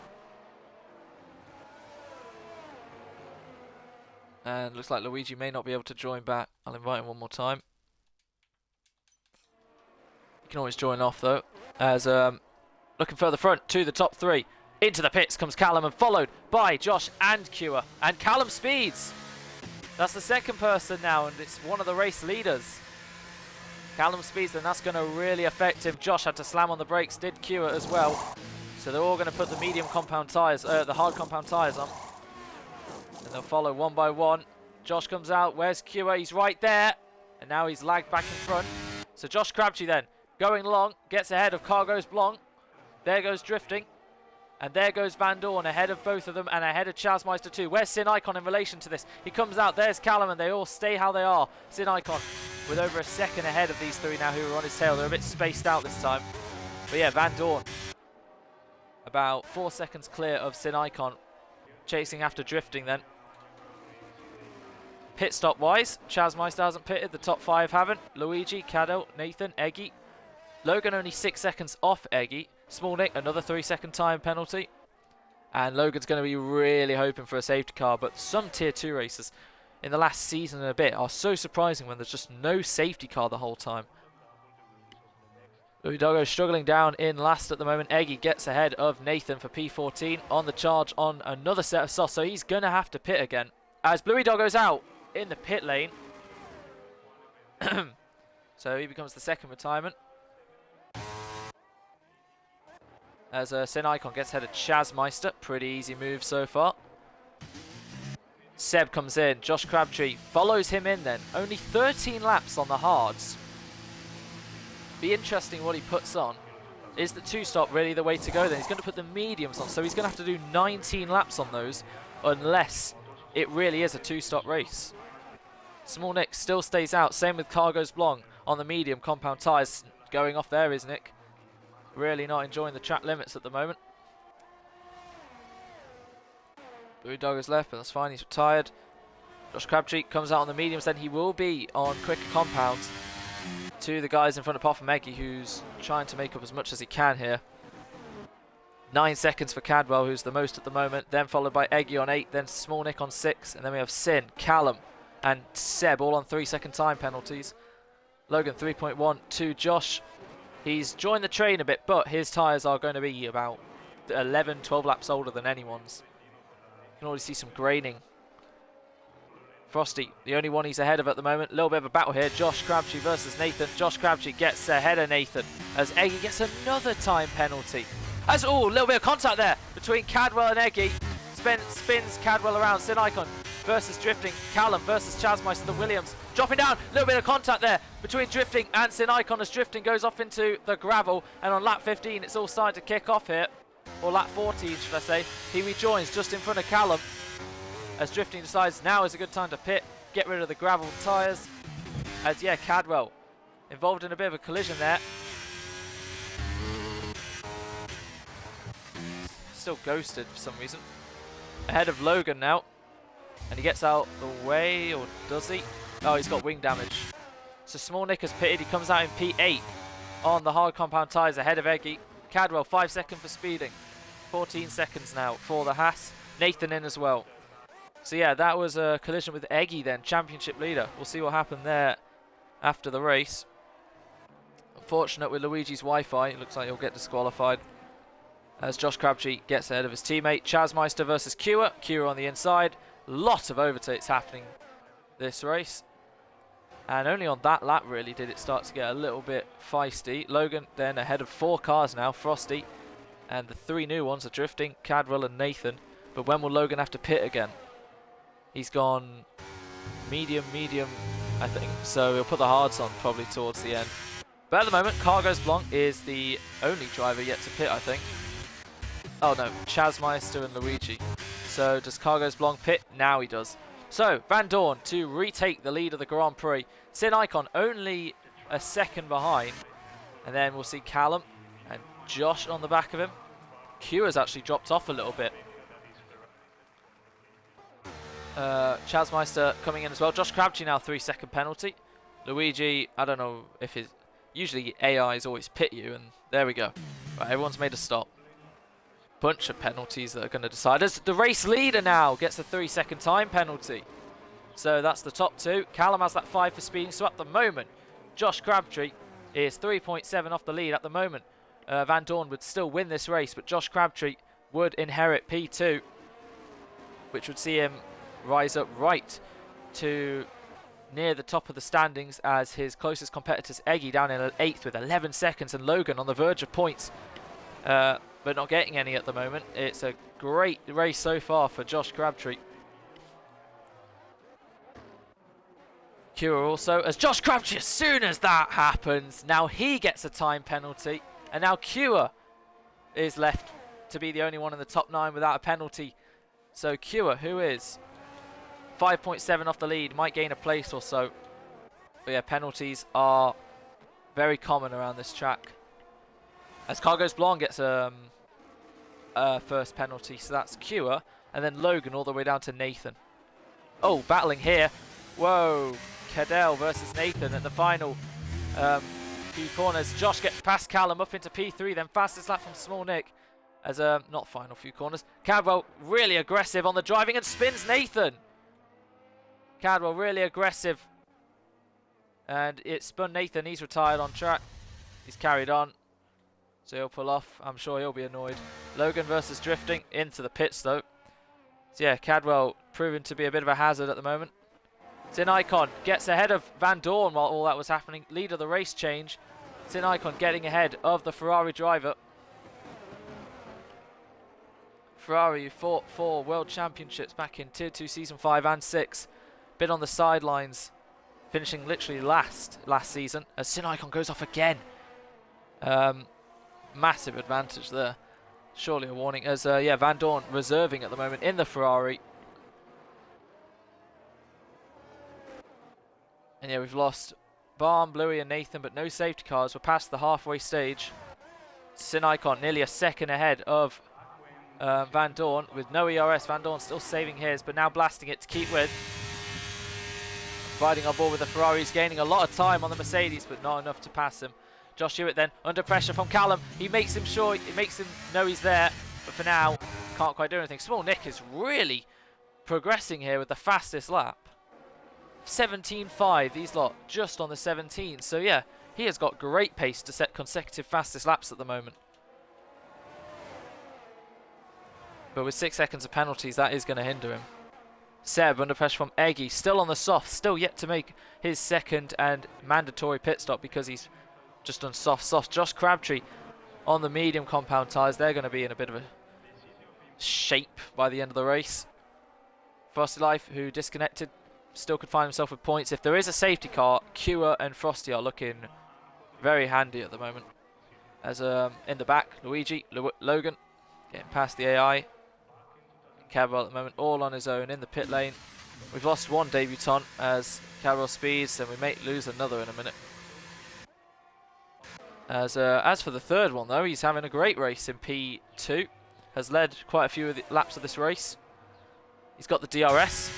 And looks like Luigi may not be able to join back. I'll invite him one more time. You can always join off though. As looking further front to the top 3. Into the pits comes Callum and followed by Josh and Cure. And Callum speeds. That's the second person now, and it's one of the race leaders. Callum speeds, and that's going to really affect him. Josh had to slam on the brakes, did Cure as well. So they're all going to put the medium compound tyres, the hard compound tyres on. And they'll follow one by one. Josh comes out, where's Cure? He's right there. And now he's lagged back in front. So Josh Crabtree then, going long, gets ahead of Cargos Blanc. There goes Drifting. And there goes Van Dorn ahead of both of them and ahead of Chasmeister too. Where's Sin Icon in relation to this? He comes out, there's Callum, and they all stay how they are. Sin Icon with over a second ahead of these 3 now who are on his tail. They're a bit spaced out this time. But yeah, Van Dorn about 4 seconds clear of Sin Icon, chasing after Drifting then. Pit stop wise, Chasmeister hasn't pitted, the top 5 haven't. Luigi, Cadell, Nathan, Eggy. Logan only 6 seconds off Eggy. Small Nick, another 3-second time penalty. And Logan's going to be really hoping for a safety car, but some tier 2 races in the last season and a bit are so surprising when there's just no safety car the whole time. Louis Doggo struggling down in last at the moment. Eggy gets ahead of Nathan for P14 on the charge on another set of softs, so he's going to have to pit again. As Bluey Doggo's out in the pit lane. So he becomes the second retirement. As Sin Icon gets ahead of Chasmeister. Pretty easy move so far. Seb comes in. Josh Crabtree follows him in then. Only 13 laps on the hards. Be interesting what he puts on. Is the 2-stop really the way to go then? He's going to put the mediums on. So he's going to have to do 19 laps on those. Unless it really is a 2-stop race. Small Nick still stays out. Same with Cargos Blanc on the medium compound tyres. Going off there is Nick. Really not enjoying the track limits at the moment. Blue Dog is left, but that's fine. He's retired. Josh Crabtree comes out on the mediums, then he will be on quicker compounds to the guys in front apart from Eggy, who's trying to make up as much as he can here. 9 seconds for Cadwell, who's the most at the moment, then followed by Eggy on 8, then Small Nick on 6, and then we have Sin, Callum, and Seb all on 3-second time penalties. Logan 3.1 to Josh. He's joined the train a bit, but his tyres are going to be about 11, 12 laps older than anyone's. You can already see some graining. Frosty, the only one he's ahead of at the moment. A little bit of a battle here. Josh Crabtree versus Nathan. Josh Crabtree gets ahead of Nathan as Eggy gets another time penalty. As a little bit of contact there between Cadwell and Eggy. Spins Cadwell around. Sin Icon versus Drifting. Callum versus Chasmeister, the Williams. Dropping down. A little bit of contact there between Drifting and Sin Icon as Drifting goes off into the gravel. And on lap 15, it's all starting to kick off here. Or lap 14, should I say. He rejoins just in front of Callum as Drifting decides now is a good time to pit, get rid of the gravel tyres. As, yeah, Cadwell involved in a bit of a collision there. Still ghosted for some reason. Ahead of Logan now. And he gets out the way, or does he? Oh, he's got wing damage. So Small Nick has pitted. He comes out in P8 on the hard compound tyres ahead of Eggy. Cadwell, 5 seconds for speeding. 14 seconds now for the Haas. Nathan in as well. So yeah, that was a collision with Eggy then, championship leader. We'll see what happened there after the race. Unfortunate with Luigi's Wi-Fi. It looks like he'll get disqualified as Josh Crabtree gets ahead of his teammate. Chasmeister versus Cure. Cure on the inside. Lot of overtakes happening this race. And only on that lap really did it start to get a little bit feisty. Logan then ahead of 4 cars now. Frosty and the 3 new ones are Drifting, Cadwell and Nathan. But when will Logan have to pit again? He's gone medium, I think. So he'll put the hards on probably towards the end. But at the moment, Cargos Blanc is the only driver yet to pit, I think. Oh no, Chasmeister and Luigi. So does Cargos Blanc pit? Now he does. So Van Dorn to retake the lead of the Grand Prix. Sin Icon only a second behind. And then we'll see Callum and Josh on the back of him. Q has actually dropped off a little bit. Chasmeister coming in as well. Josh Crabtree now 3-second penalty. Luigi, I don't know if his... Usually AIs always pit you, and there we go. Right, everyone's made a stop. Bunch of penalties that are going to decide. As the race leader now gets a 3-second time penalty. So that's the top 2. Callum has that 5 for speeding. So at the moment, Josh Crabtree is 3.7 off the lead at the moment. Van Dorn would still win this race, but Josh Crabtree would inherit P2, which would see him rise up right to near the top of the standings as his closest competitors Eggy down in 8th with 11 seconds and Logan on the verge of points, but not getting any at the moment. It's a great race so far for Josh Crabtree. Cure also, as Josh Crabtree, as soon as that happens, now he gets a time penalty, and now Cure is left to be the only one in the top 9 without a penalty. So Cure, who is 5.7 off the lead, might gain a place or so. But yeah, penalties are very common around this track. As Cargos Blanc gets a first penalty, so that's Cure. And then Logan all the way down to Nathan. Oh, battling here. Whoa, Cadell versus Nathan at the final few corners. Josh gets past Callum up into P3, then fastest lap from Small Nick. As not final few corners. Cadwell really aggressive on the driving and spins Nathan. Cadwell really aggressive. And it spun Nathan. He's retired on track. He's carried on. So he'll pull off. I'm sure he'll be annoyed. Logan versus Drifting into the pits though. So yeah, Cadwell proving to be a bit of a hazard at the moment. Sin Icon gets ahead of Van Dorn while all that was happening. Lead of the race change. Sin Icon getting ahead of the Ferrari driver. Ferrari, who fought for World Championships back in Tier 2 Season 5 and 6. Been on the sidelines, finishing literally last season. As Sin Icon goes off again. Massive advantage there. Surely a warning. As yeah, Van Dorn reserving at the moment in the Ferrari. And yeah, we've lost Barn, Bluey and Nathan, but no safety cars. We're past the halfway stage. Sin Icon nearly a second ahead of Van Dorn with no ERS. Van Dorn still saving his, but now blasting it to keep with. Riding on board with the Ferraris, gaining a lot of time on the Mercedes, but not enough to pass him. Josh Hewitt then, under pressure from Callum. He makes him know he's there, but for now, can't quite do anything. Small Nick is really progressing here with the fastest lap. 17.5, these lot just on the 17. So yeah, he has got great pace to set consecutive fastest laps at the moment. But with 6 seconds of penalties, that is going to hinder him. Seb under pressure from Eggy, still on the soft, still yet to make his second and mandatory pit stop because he's just done soft. Josh Crabtree on the medium compound tyres. They're going to be in a bit of a shape by the end of the race. Frosty Life, who disconnected, still could find himself with points. If there is a safety car, Kua and Frosty are looking very handy at the moment. As in the back, Luigi, Logan getting past the AI. Cadwell at the moment all on his own in the pit lane. We've lost one debutant as Cadwell speeds, and we may lose another in a minute. As for the third one though, he's having a great race in P2. Has led quite a few of the laps of this race. He's got the DRS,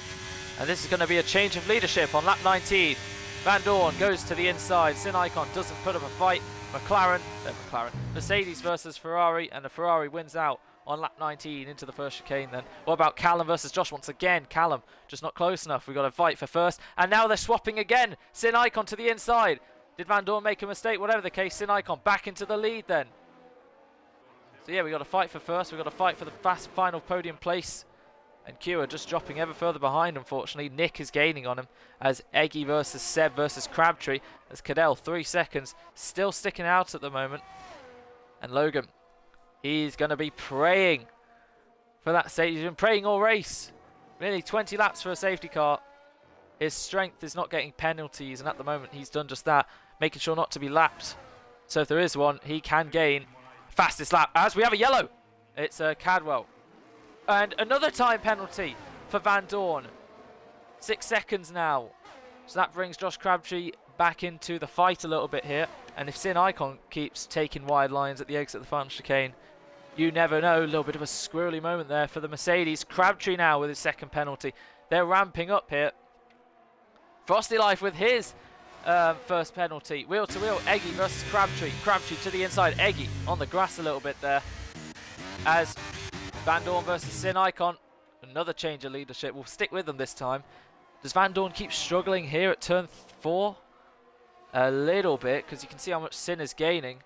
and this is going to be a change of leadership on lap 19. Van Dorn goes to the inside. Sin Icon doesn't put up a fight. Mercedes versus Ferrari, and the Ferrari wins out on lap 19 into the first chicane then. What about Callum versus Josh? Once again, Callum just not close enough. We've got to fight for first, and now they're swapping again. Sin Icon to the inside. Did Van Dorn make a mistake? Whatever the case, Sin Icon back into the lead then. So yeah, we've got to fight for first. We've got to fight for the fast final podium place. And Kua just dropping ever further behind, unfortunately. Nick is gaining on him as Eggy versus Seb versus Crabtree. As Cadell, 3 seconds, still sticking out at the moment. And Logan, he's going to be praying for that safety. He's been praying all race. Nearly 20 laps for a safety car. His strength is not getting penalties, and at the moment he's done just that, making sure not to be lapped. So if there is one, he can gain fastest lap. As we have a yellow, it's Cadwell. And another time penalty for Van Dorn. 6 seconds now. So that brings Josh Crabtree back into the fight a little bit here. And if Sin Icon keeps taking wide lines at the exit of the final chicane, you never know. A little bit of a squirrely moment there for the Mercedes. Crabtree now with his second penalty. They're ramping up here. Frosty Life with his first penalty. Wheel to wheel, Eggy versus Crabtree. Crabtree to the inside, Eggy on the grass a little bit there. As Van Dorn versus Sin Icon. Another change of leadership. We'll stick with them this time. Does Van Dorn keep struggling here at turn 4? A little bit, because you can see how much Sin is gaining.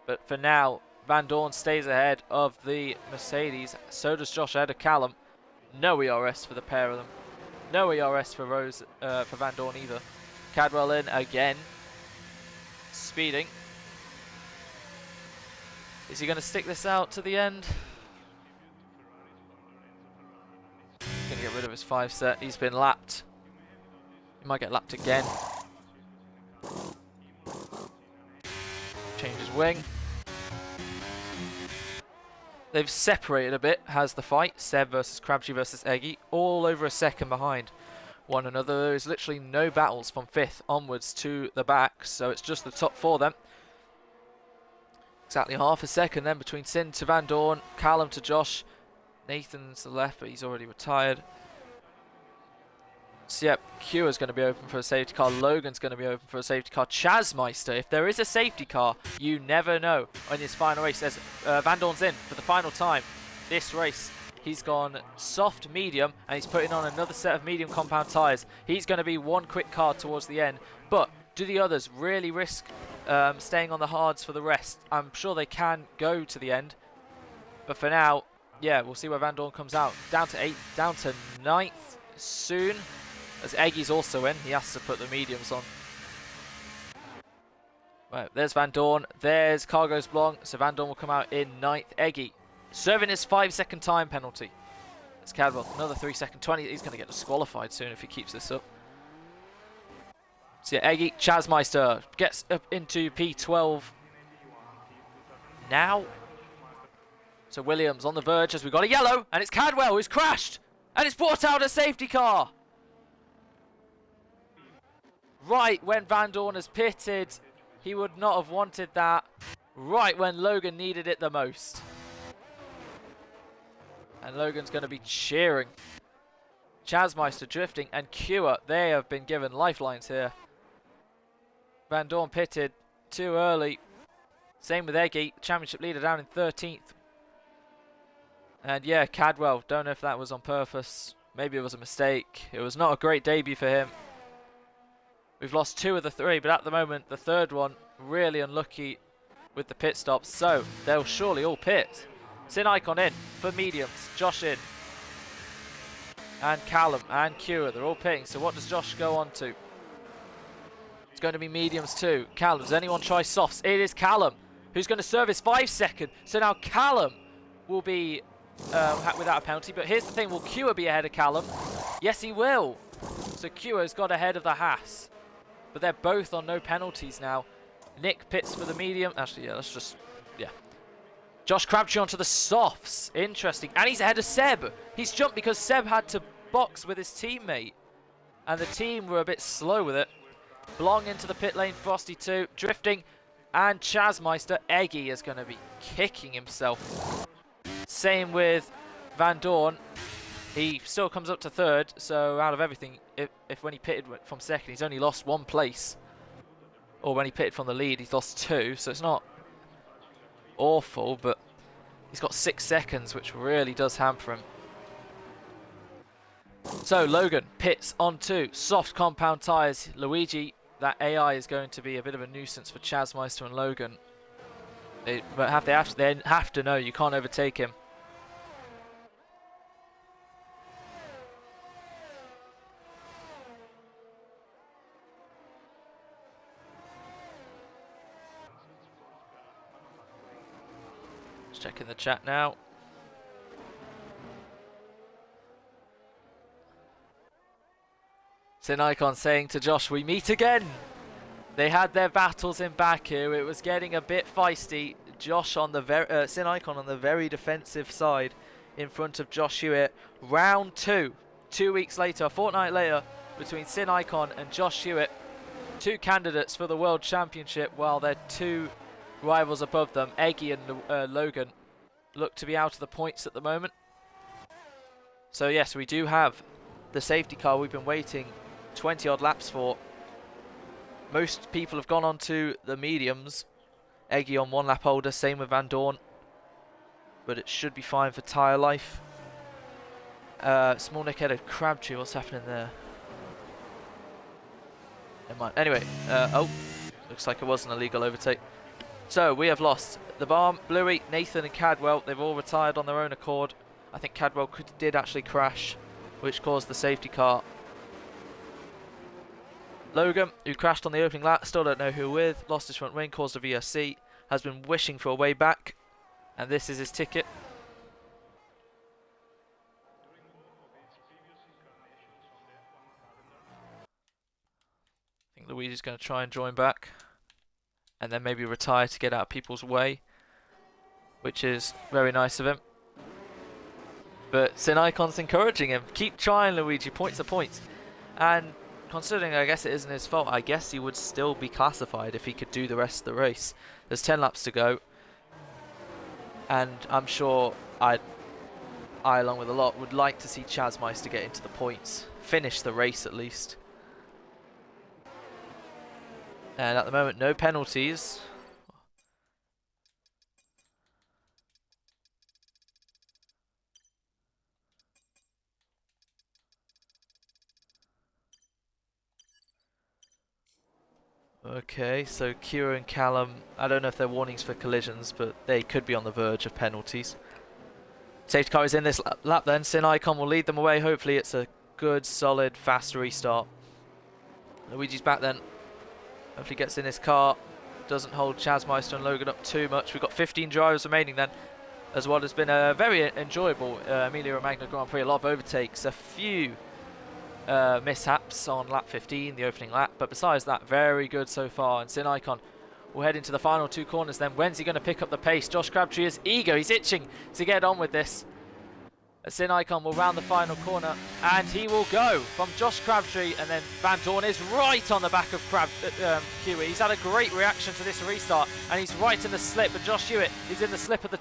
But for now, Van Dorn stays ahead of the Mercedes. So does Josh ahead of Callum. No ERS for the pair of them. No ERS for for Van Dorn either. Cadwell in again. Speeding. Is he going to stick this out to the end? Going to get rid of his 5 set. He's been lapped. He might get lapped again. Change his wing. They've separated a bit, has the fight. Seb versus Crabtree versus Eggy. All over a second behind one another. There is literally no battles from 5th onwards to the back. So it's just the top 4 then. Exactly half a second then between Sin to Van Dorn, Callum to Josh. Nathan's to the left, but he's already retired. So yep, Kua's going to be open for a safety car. Logan's going to be open for a safety car. Chasmeister, if there is a safety car, you never know in this final race. As Van Dorn's in for the final time this race. He's gone soft medium, and he's putting on another set of medium compound tyres. He's going to be one quick car towards the end. But do the others really risk staying on the hards for the rest? I'm sure they can go to the end. But for now, yeah, we'll see where Van Dorn comes out. Down to 8th, down to 9th soon. As Eggy's also in, he has to put the mediums on. Right, there's Van Dorn, there's Cargos Blanc, so Van Dorn will come out in 9th. Eggy serving his 5-second time penalty. It's Cadwell, another 3-second 20. He's going to get disqualified soon if he keeps this up. So yeah, Eggy, Chasmeister gets up into P12 now. So Williams on the verge as we've got a yellow, and it's Cadwell who's crashed, and it's brought out a safety car. Right when Van Dorn has pitted, he would not have wanted that. Right when Logan needed it the most. And Logan's going to be cheering. Chasmeister drifting and Cure, they have been given lifelines here. Van Dorn pitted too early. Same with Eggy, championship leader down in 13th. And yeah, Cadwell, don't know if that was on purpose. Maybe it was a mistake. It was not a great debut for him. We've lost 2 of the 3, but at the moment, the third one, really unlucky with the pit stops. So, they'll surely all pit. Sin Icon in for mediums. Josh in. And Callum and Cure, they're all pitting. So what does Josh go on to? It's going to be mediums too. Callum, does anyone try softs? It is Callum who's going to serve his 5 second. So now Callum will be without a penalty. But here's the thing, will Cure be ahead of Callum? Yes, he will. So Cure's got ahead of the Haas. But they're both on no penalties now. Nick pits for the medium. Actually, yeah, let's just, yeah. Josh Crabtree onto the softs. Interesting. And he's ahead of Seb. He's jumped because Seb had to box with his teammate. And the team were a bit slow with it. Blong into the pit lane. Frosty 2. Drifting. And Chasmeister. Eggy is going to be kicking himself. Same with Van Dorn. He still comes up to 3rd. So out of everything, if when he pitted from 2nd, he's only lost 1 place. Or when he pitted from the lead, he's lost 2. So it's not awful, but he's got 6 seconds, which really does hamper him. So Logan pits on 2 soft compound tyres. Luigi, that AI is going to be a bit of a nuisance for Chasmeister and Logan. They have to know you can't overtake him. Checking the chat now. Sin Icon saying to Josh, we meet again. They had their battles in Baku. It was getting a bit feisty. Josh on the Sin Icon on the very defensive side in front of Josh Hewitt. Round 2. 2 weeks later, a fortnight later, between Sin Icon and Josh Hewitt. 2 candidates for the World Championship, while their 2 rivals above them, Eggy and Logan, look to be out of the points at the moment. So yes, we do have the safety car we've been waiting 20 odd laps for. Most people have gone on to the mediums. Eggy on 1 lap holder, same with Van Dorn. But it should be fine for tyre life. Small nick-headed Crabtree, what's happening there? Never mind. Anyway, oh, looks like it was an illegal overtake. So we have lost the Barm, Bluey, Nathan and Cadwell. They've all retired on their own accord. I think Cadwell did actually crash, which caused the safety car. Logan, who crashed on the opening lap, still don't know who with, lost his front wing, caused a VSC, has been wishing for a way back, and this is his ticket. I think Luigi's going to try and join back. And then maybe retire to get out of people's way, which is very nice of him. But Sin Icon's encouraging him. Keep trying, Luigi. Points are points. And considering, I guess it isn't his fault, I guess he would still be classified if he could do the rest of the race. There's 10 laps to go. And I'm sure I, along with a lot, would like to see Chasmeister get into the points. Finish the race at least. And at the moment, no penalties. Okay, so Kira and Callum, I don't know if they're warnings for collisions, but they could be on the verge of penalties. Safety car is in this lap then. Sin Icon will lead them away. Hopefully it's a good, solid, fast restart. Luigi's back then. Hopefully gets in his car, doesn't hold Chasmeister and Logan up too much. We've got 15 drivers remaining then, as well as been a very enjoyable Emilia Romagna Grand Prix. A lot of overtakes, a few mishaps on lap 15, the opening lap, but besides that, very good so far. And Sin Icon will head into the final 2 corners then. When's he going to pick up the pace? Josh Crabtree is eager, he's itching to get on with this. Sin Icon will round the final corner, and he will go from Josh Crabtree, and then Van Dorn is right on the back of Hewitt. He's had a great reaction to this restart, and he's right in the slip, but Josh Hewitt is in the slip of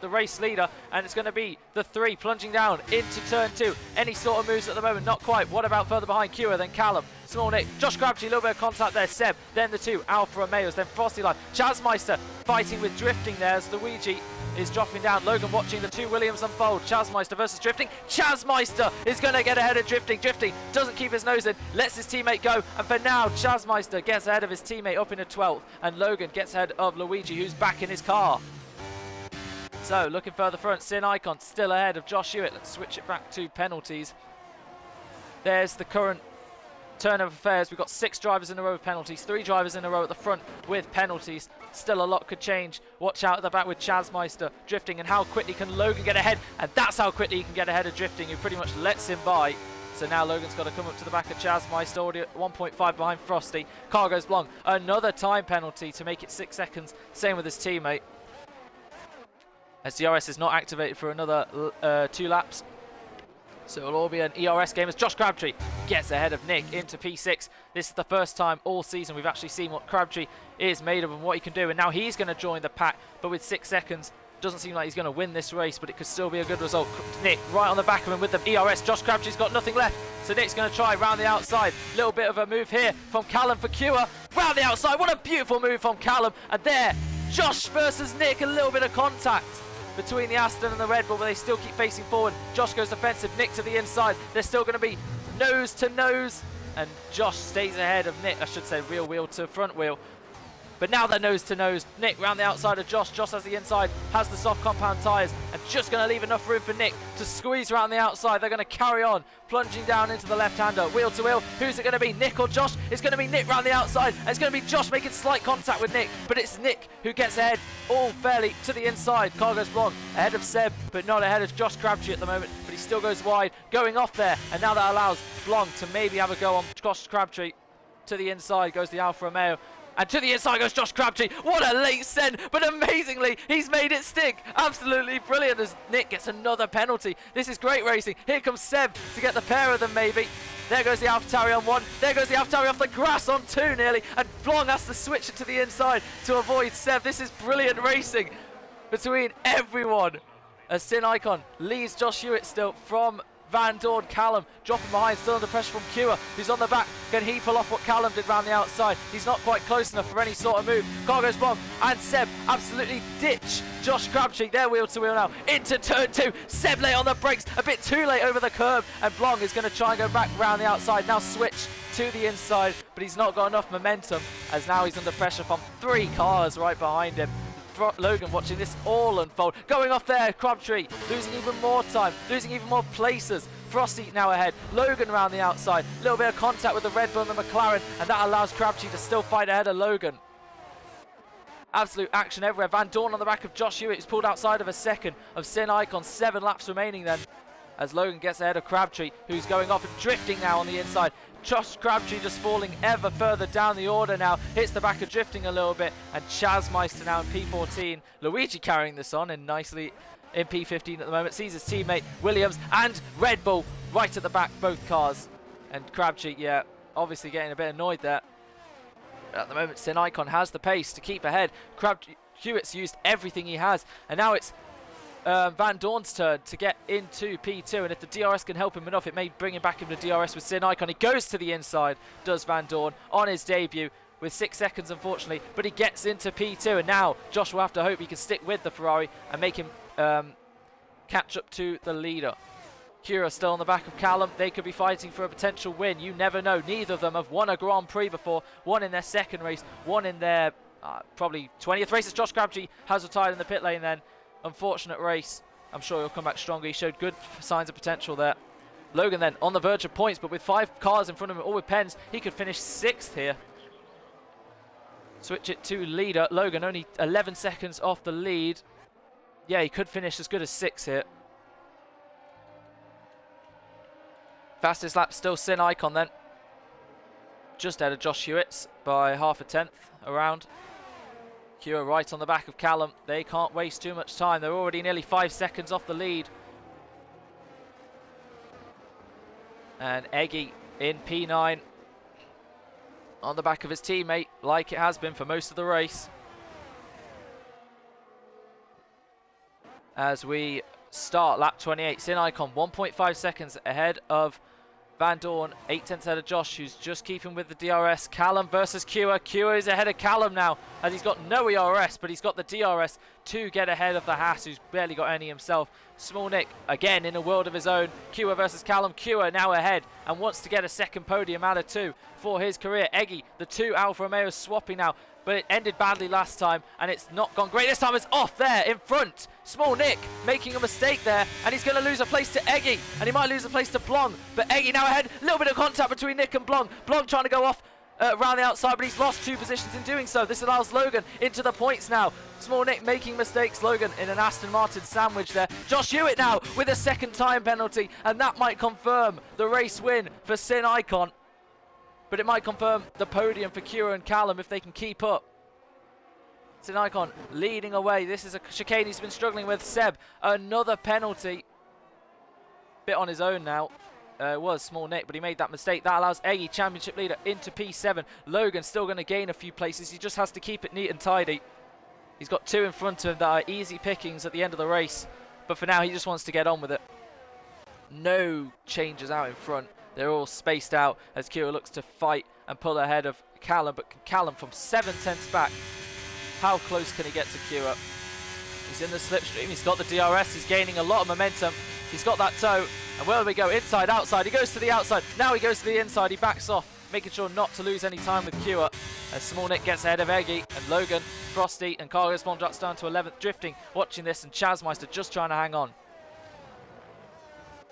the race leader, and it's going to be the 3 plunging down into turn 2. Any sort of moves at the moment? Not quite. What about further behind Cure, then Callum, Small Nick, Josh Crabtree, a little bit of contact there, Seb, then the 2, Alfa Romeos, then Frosty Line, Chazmeister fighting with Drifting there as Luigi is dropping down. Logan watching the 2 Williams unfold. Chazmeister versus Drifting. Chazmeister is going to get ahead of Drifting. Drifting doesn't keep his nose in, lets his teammate go, and for now Chazmeister gets ahead of his teammate up into 12th, and Logan gets ahead of Luigi, who's back in his car. So looking further front, Sin Icon still ahead of Josh Hewitt. Let's switch it back to penalties. There's the current turn of affairs. We've got 6 drivers in a row with penalties, 3 drivers in a row at the front with penalties. Still a lot could change. Watch out at the back with Chazmeister Drifting, and how quickly can Logan get ahead, and that's how quickly he can get ahead of Drifting, who pretty much lets him by. So now Logan's got to come up to the back of Chazmeister, already at 1.5 behind Frosty. Car goes long. Another time penalty to make it 6 seconds. Same with his teammate, as DRS is not activated for another 2 laps. So it'll all be an ERS game as Josh Crabtree gets ahead of Nick into P6. This is the first time all season we've actually seen what Crabtree is made of and what he can do. And now he's going to join the pack, but with 6 seconds, doesn't seem like he's going to win this race, but it could still be a good result. Nick right on the back of him with the ERS. Josh Crabtree's got nothing left, so Nick's going to try round the outside. Little bit of a move here from Callum for Cure. Round the outside, what a beautiful move from Callum. And there, Josh versus Nick, a little bit of contact between the Aston and the Red Bull, but they still keep facing forward. Josh goes defensive, Nick to the inside. They're still going to be nose to nose, and Josh stays ahead of Nick. I should say rear wheel to front wheel. But now they're nose to nose. Nick round the outside of Josh. Josh has the inside, has the soft compound tyres, and just going to leave enough room for Nick to squeeze around the outside. They're going to carry on, plunging down into the left-hander. Wheel to wheel. Who's it going to be, Nick or Josh? It's going to be Nick round the outside, and it's going to be Josh making slight contact with Nick, but it's Nick who gets ahead, all fairly to the inside. Car goes long, ahead of Seb, but not ahead of Josh Crabtree at the moment, but he still goes wide, going off there, and now that allows Blong to maybe have a go on Josh Crabtree. To the inside goes the Alfa Romeo, and to the inside goes Josh Crabtree. What a late send, but amazingly, he's made it stick. Absolutely brilliant as Nick gets another penalty. This is great racing. Here comes Seb to get the pair of them maybe. There goes the AlphaTauri on 1. There goes the AlphaTauri off the grass on 2 nearly. And Blong has to switch it to the inside to avoid Seb. This is brilliant racing between everyone. As Sin Icon leads Josh Hewitt still from Van Dorn. Callum dropping behind, still under pressure from Cure, who's on the back. Can he pull off what Callum did round the outside? He's not quite close enough for any sort of move. Car goes bomb, and Seb absolutely ditch Josh Crabtree. They're wheel to wheel now into turn 2. Seb late on the brakes, a bit too late over the curb, and Blong is going to try and go back round the outside. Now switch to the inside, but he's not got enough momentum, as now he's under pressure from 3 cars right behind him. Logan watching this all unfold. Going off there, Crabtree losing even more time, losing even more places. Frosty now ahead. Logan around the outside. A little bit of contact with the Red Bull and the McLaren, and that allows Crabtree to still fight ahead of Logan. Absolute action everywhere. Van Dorn on the back of Josh Hewitt. He's pulled outside of a second of Sin Icon. 7 laps remaining then, as Logan gets ahead of Crabtree, who's going off and drifting now on the inside. Josh Crabtree just falling ever further down the order now. Hits the back of drifting a little bit, and Chazmeister now in P14. Luigi carrying this on and nicely in P15 at the moment. Sees his teammate Williams and Red Bull right at the back, both cars. And Crabtree, yeah, obviously getting a bit annoyed there. But at the moment, Sin Icon has the pace to keep ahead. Hewitt's used everything he has, and now it's Van Dorn's turn to get into P2, and if the DRS can help him enough, it may bring him back into DRS with Sin Icon. He goes to the inside, does Van Dorn, on his debut with 6 seconds unfortunately, but he gets into P2, and now Josh will have to hope he can stick with the Ferrari and make him catch up to the leader. Cura still on the back of Callum. They could be fighting for a potential win. You never know. Neither of them have won a Grand Prix before. One in their second race, one in their probably 20th race, as Josh Crabtree has retired in the pit lane then. Unfortunate race. I'm sure he'll come back stronger. He showed good signs of potential there. Logan then on the verge of points, but with 5 cars in front of him, all with pens, he could finish 6th here. Switch it to leader. Logan only 11 seconds off the lead. Yeah, he could finish as good as 6 here. Fastest lap still Sin Icon then. Just ahead of Josh Hewitt's by half a tenth around. Cure right on the back of Callum. They can't waste too much time. They're already nearly 5 seconds off the lead. And Eggy in P9 on the back of his teammate, like it has been for most of the race. As we start lap 28, Sin Icon 1.5 seconds ahead of Van Dorn, 8/10 ahead of Josh, who's just keeping with the DRS. Callum versus Kua. Kua is ahead of Callum now, as he's got no ERS, but he's got the DRS to get ahead of the Haas, who's barely got any himself. Small Nick, again in a world of his own. Kua versus Callum. Kua now ahead and wants to get a second podium out of 2 for his career. Eggy, the 2 Alfa Romeos swapping now, but it ended badly last time, and it's not gone great this time. It's off there in front. Small Nick making a mistake there, and he's going to lose a place to Eggy, and he might lose a place to Blong, but Eggy now ahead. A little bit of contact between Nick and Blong. Blong trying to go off around the outside, but he's lost 2 positions in doing so. This allows Logan into the points now. Small Nick making mistakes. Logan in an Aston Martin sandwich there. Josh Hewitt now with a second time penalty, and that might confirm the race win for Sin Icon. But it might confirm the podium for Kura and Callum if they can keep up. Sin Icon leading away. This is a chicane he's been struggling with. Seb, another penalty. Bit on his own now. It was Small Nick, but he made that mistake. That allows Eggy, championship leader, into P7. Logan still going to gain a few places. He just has to keep it neat and tidy. He's got 2 in front of him that are easy pickings at the end of the race. But for now, he just wants to get on with it. No changes out in front. They're all spaced out as Kira looks to fight and pull ahead of Callum. But Callum from 7/10 back. How close can he get to Kira? He's in the slipstream. He's got the DRS. He's gaining a lot of momentum. He's got that toe. And where do we go? Inside, outside. He goes to the outside. Now he goes to the inside. He backs off, making sure not to lose any time with Kira. As Small Nick gets ahead of Eggy and Logan, Frosty and Cargo Spawn drops down to 11th. Drifting, watching this, and Chazmeister just trying to hang on.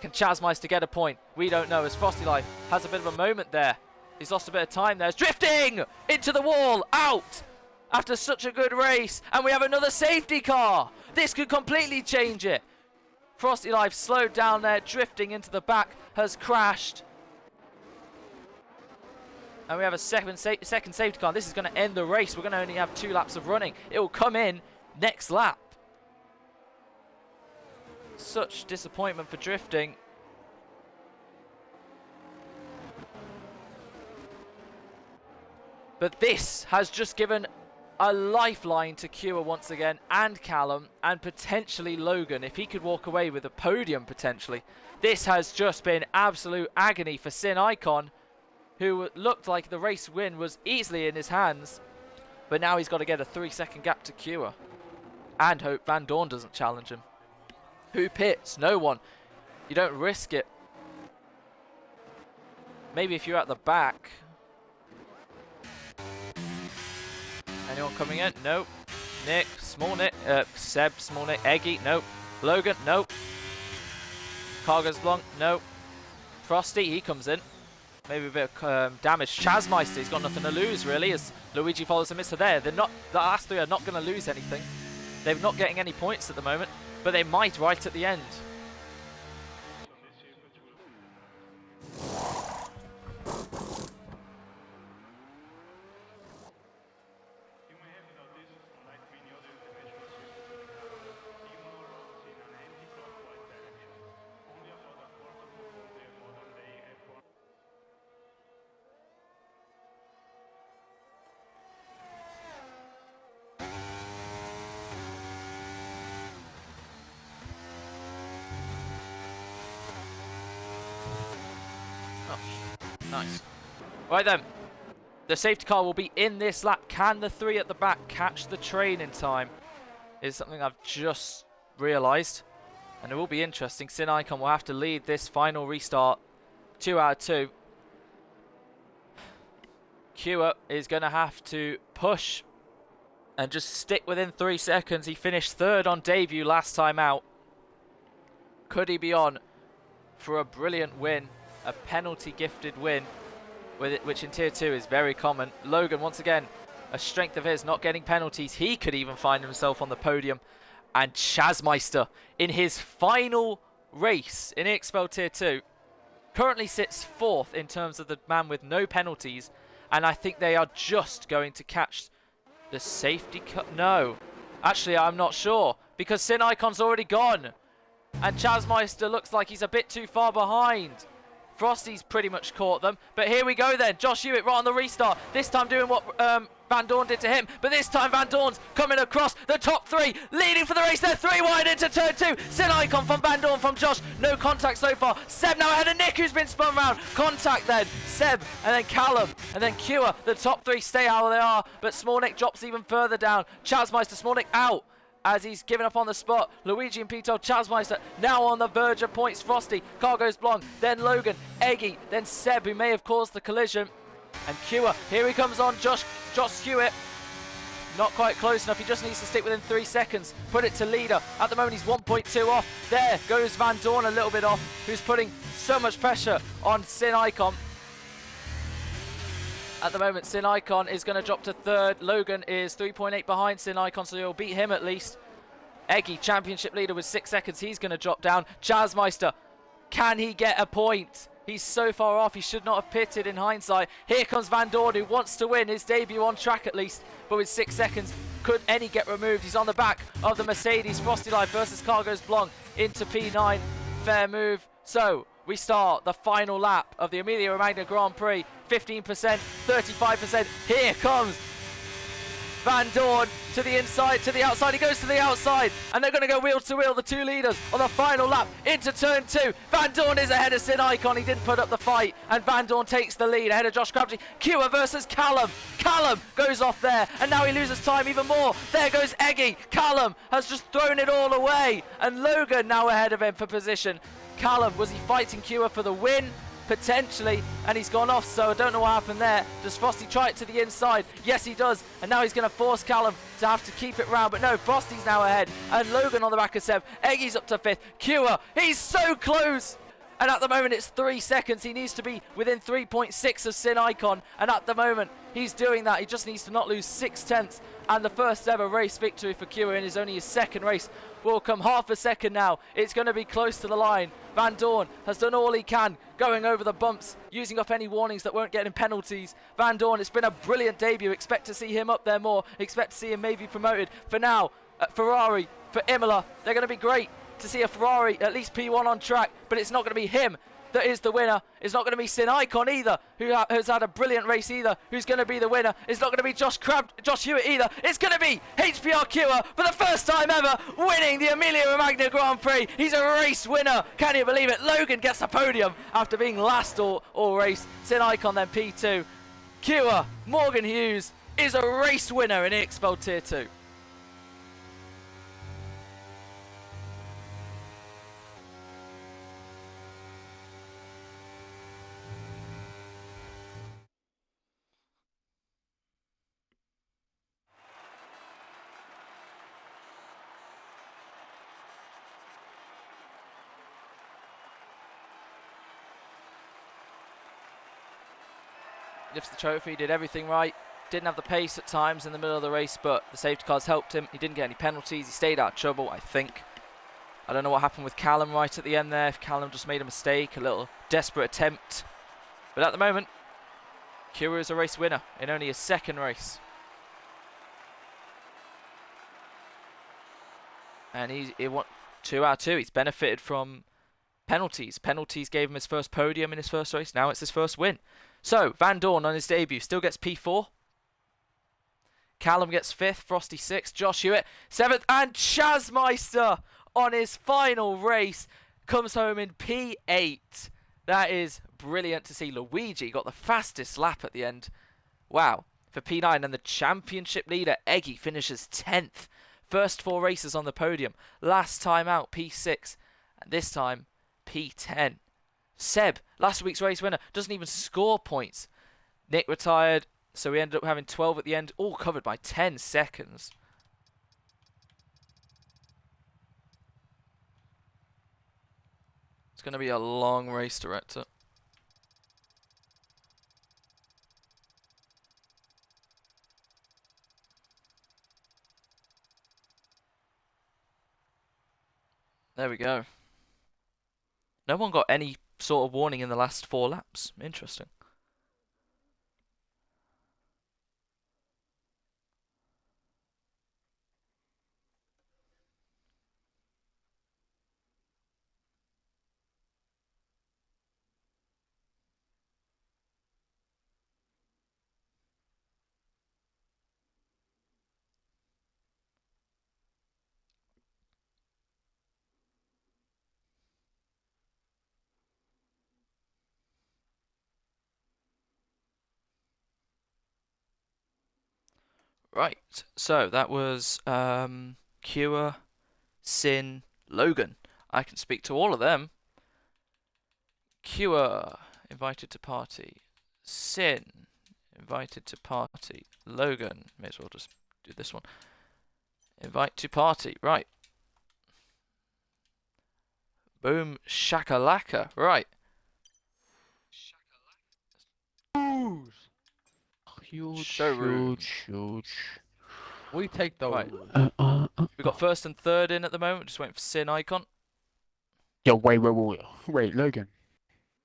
Can Chazmeister get a point? We don't know, as Frosty Life has a bit of a moment there. He's lost a bit of time there. It's drifting into the wall, out after such a good race. And we have another safety car. This could completely change it. Frosty Life slowed down there, drifting into the back, has crashed. And we have a second safety car. This is going to end the race. We're going to only have 2 laps of running. It will come in next lap. Such disappointment for drifting. But this has just given a lifeline to Kua once again, and Callum, and potentially Logan, if he could walk away with a podium potentially. This has just been absolute agony for Sin Icon, who looked like the race win was easily in his hands. But now he's got to get a 3-second gap to Kua. And hope Van Dorn doesn't challenge him. Who pits? No one. You don't risk it. Maybe if you're at the back. Anyone coming in? Nope. Nick, Small Nick, Seb, Small Nick, Eggy, nope. Logan, nope. Cargo's Blanc, nope. Frosty, he comes in. Maybe a bit of damage. Chazmeister, he's got nothing to lose really, as Luigi follows a mister there. The last 3 are not going to lose anything. They're not getting any points at the moment, but they might right at the end. Nice. Right then, the safety car will be in this lap. Can the 3 at the back catch the train in time? Is something I've just realised. And it will be interesting. Sin Icon will have to lead this final restart 2 out of 2. Kua is going to have to push and just stick within 3 seconds. He finished 3rd on debut last time out. Could he be on for a brilliant win? A penalty gifted win, which in tier 2 is very common. Logan, once again, a strength of his, not getting penalties. He could even find himself on the podium. And Chazmeister, in his final race in EXFL tier 2, currently sits 4th in terms of the man with no penalties. And I think they are just going to catch the safety car. No, actually, I'm not sure, because Sin Icon's already gone. And Chazmeister looks like he's a bit too far behind. Frosty's pretty much caught them. But here we go then. Josh Hewitt right on the restart. This time doing what Van Dorn did to him. But this time Van Dorn's coming across the top three. Leading for the race there. 3 wide into turn 2. Sin Icon from Van Dorn from Josh. No contact so far. Seb now ahead of Nick, who's been spun round. Contact then. Seb and then Callum and then Cure. The top 3 stay how they are. But Smallnick drops even further down. Chasmeister, Smallnick out as he's given up on the spot. Luigi and Pito, Chasmeister now on the verge of points. Frosty, Cargo's Blong, then Logan, Eggy, then Seb, who may have caused the collision. And Cure, here he comes on Josh Hewitt. Not quite close enough, he just needs to stick within 3 seconds. Put it to leader. At the moment he's 1.2 off. There goes Van Dorn a little bit off, who's putting so much pressure on Sin Icon. At the moment, Sin Icon is going to drop to 3rd. Logan is 3.8 behind Sin Icon, so he'll beat him at least. Eggy, championship leader with 6 seconds. He's going to drop down. Chasmeister, can he get a point? He's so far off, he should not have pitted in hindsight. Here comes Van Dorn, who wants to win his debut on track at least. But with 6 seconds, could any get removed? He's on the back of the Mercedes. Frosty Life versus Cargo's Blong into P9. Fair move. So, we start the final lap of the Emilia Romagna Grand Prix. 15%, 35%. Here comes Van Dorn to the inside, to the outside. He goes to the outside, and they're going to go wheel to wheel, the 2 leaders on the final lap into turn 2. Van Dorn is ahead of Sin Icon. He didn't put up the fight, and Van Dorn takes the lead ahead of Josh Crabtree. Cure versus Callum. Callum goes off there, and now he loses time even more. There goes Eggy. Callum has just thrown it all away, and Logan now ahead of him for position. Callum, was he fighting Cure for the win? Potentially, and he's gone off, so I don't know what happened there. Does Frosty try it to the inside? Yes, he does, and now he's going to force Callum to have to keep it round, but no, Frosty's now ahead, and Logan on the back of Seb. Eggy's up to 5th. Cure, he's so close, and at the moment it's 3 seconds. He needs to be within 3.6 of Sin Icon, and at the moment he's doing that. He just needs to not lose 6/10, and the first ever race victory for Cure in his only his 2nd race will come half a second now. It's going to be close to the line. Van Dorn has done all he can, going over the bumps, using up any warnings that won't get him penalties. Van Dorn, it's been a brilliant debut. Expect to see him up there more. Expect to see him maybe promoted. For now, Ferrari, for Imola, they're going to be great to see a Ferrari at least P1 on track, but it's not going to be him that is the winner. It's not going to be Sin Icon either, who has had a brilliant race either, who's going to be the winner. It's not going to be Josh Hewitt either. It's going to be HPR Cure for the first time ever, winning the Emilia Romagna Grand Prix. He's a race winner. Can you believe it? Logan gets the podium after being last all race. Sin Icon then P2. Cure, Morgan Hughes, is a race winner in EXFL Tier 2. Lifts the trophy, did everything right. Didn't have the pace at times in the middle of the race, but the safety cars helped him. He didn't get any penalties. He stayed out of trouble, I think. I don't know what happened with Callum right at the end there. If Callum just made a mistake, a little desperate attempt. But at the moment, Cure is a race winner in only his 2nd race. And he won 2 out of 2. He's benefited from penalties. Penalties gave him his first podium in his first race. Now it's his first win. So, Van Dorn on his debut still gets P4. Callum gets 5th, Frosty 6th, Josh Hewitt 7th, and Chasmeister on his final race comes home in P8. That is brilliant to see. Luigi got the fastest lap at the end. Wow. For P9, and the championship leader, Eggy, finishes 10th. First 4 races on the podium. Last time out, P6, and this time, P10. Seb, last week's race winner, doesn't even score points. Nick retired, so we ended up having 12 at the end, all covered by 10 seconds. It's going to be a long race, director. There we go. No one got any sort of warning in the last 4 laps. Interesting. Right. So that was Cure, Sin, Logan. I can speak to all of them. Cure, invited to party. Sin, invited to party. Logan, may as well just do this one. Invite to party. Right. Boom shakalaka. Right. Huge, Showroom. huge. We take those. Right. We've got first and third in at the moment. Just waiting for Sin Icon. Yo, wait, Logan.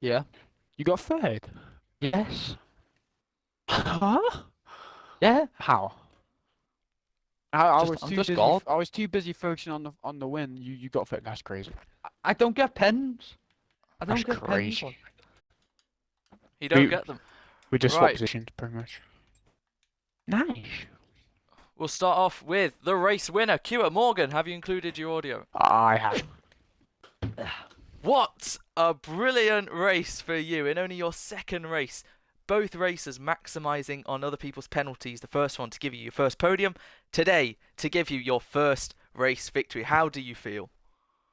Yeah. You got third? Yes. Huh? Yeah. How? I was I'm too just busy. God. I was too busy focusing on the win. You got third. That's crazy. I don't get pens. I don't That's get crazy. pens. You don't get them. We just Right. swapped positions pretty much. Nice. We'll start off with the race winner, Cure Morgan. Have you included your audio? I have. What a brilliant race for you in only your second race. Both racers maximising on other people's penalties. The first one to give you your first podium. Today, to give you your first race victory. How do you feel?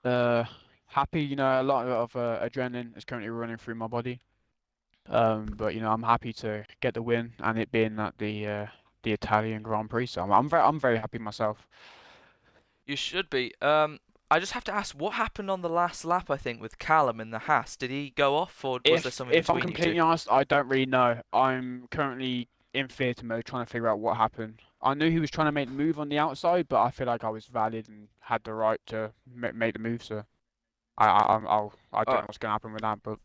Happy. You know, a lot of adrenaline is currently running through my body. But you know, I'm happy to get the win, and it being at the Italian Grand Prix. So I'm very happy myself. You should be. I just have to ask, what happened on the last lap, I think, with Callum in the Haas? Did he go off, or was there something If I'm between you completely two? honest, I don't really know. I'm currently in theatre mode trying to figure out what happened. I knew he was trying to make the move on the outside, but I feel like I was valid and had the right to make the move. So I don't know what's going to happen with that, but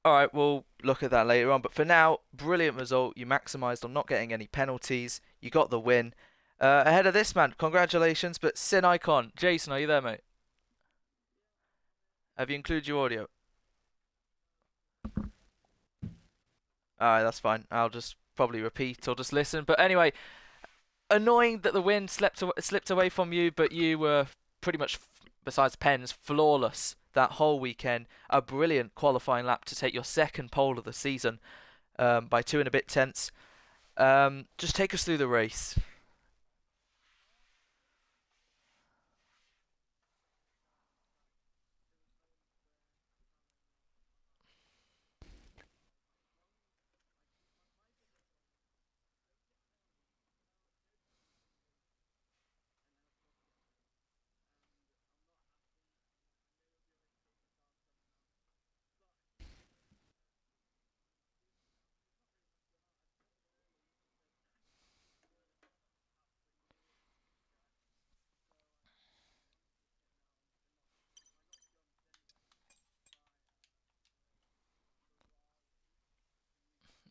Alright, we'll look at that later on. But for now, brilliant result. You maximised on not getting any penalties. You got the win. Ahead of this, man, congratulations. But Sin Icon, Jason, are you there, mate? Have you included your audio? Alright, that's fine. I'll just probably repeat or just listen. But anyway, annoying that the win slipped away from you, but you were pretty much, besides pens, flawless that whole weekend. A brilliant qualifying lap to take your second pole of the season by 2 and a bit tenths. Just take us through the race.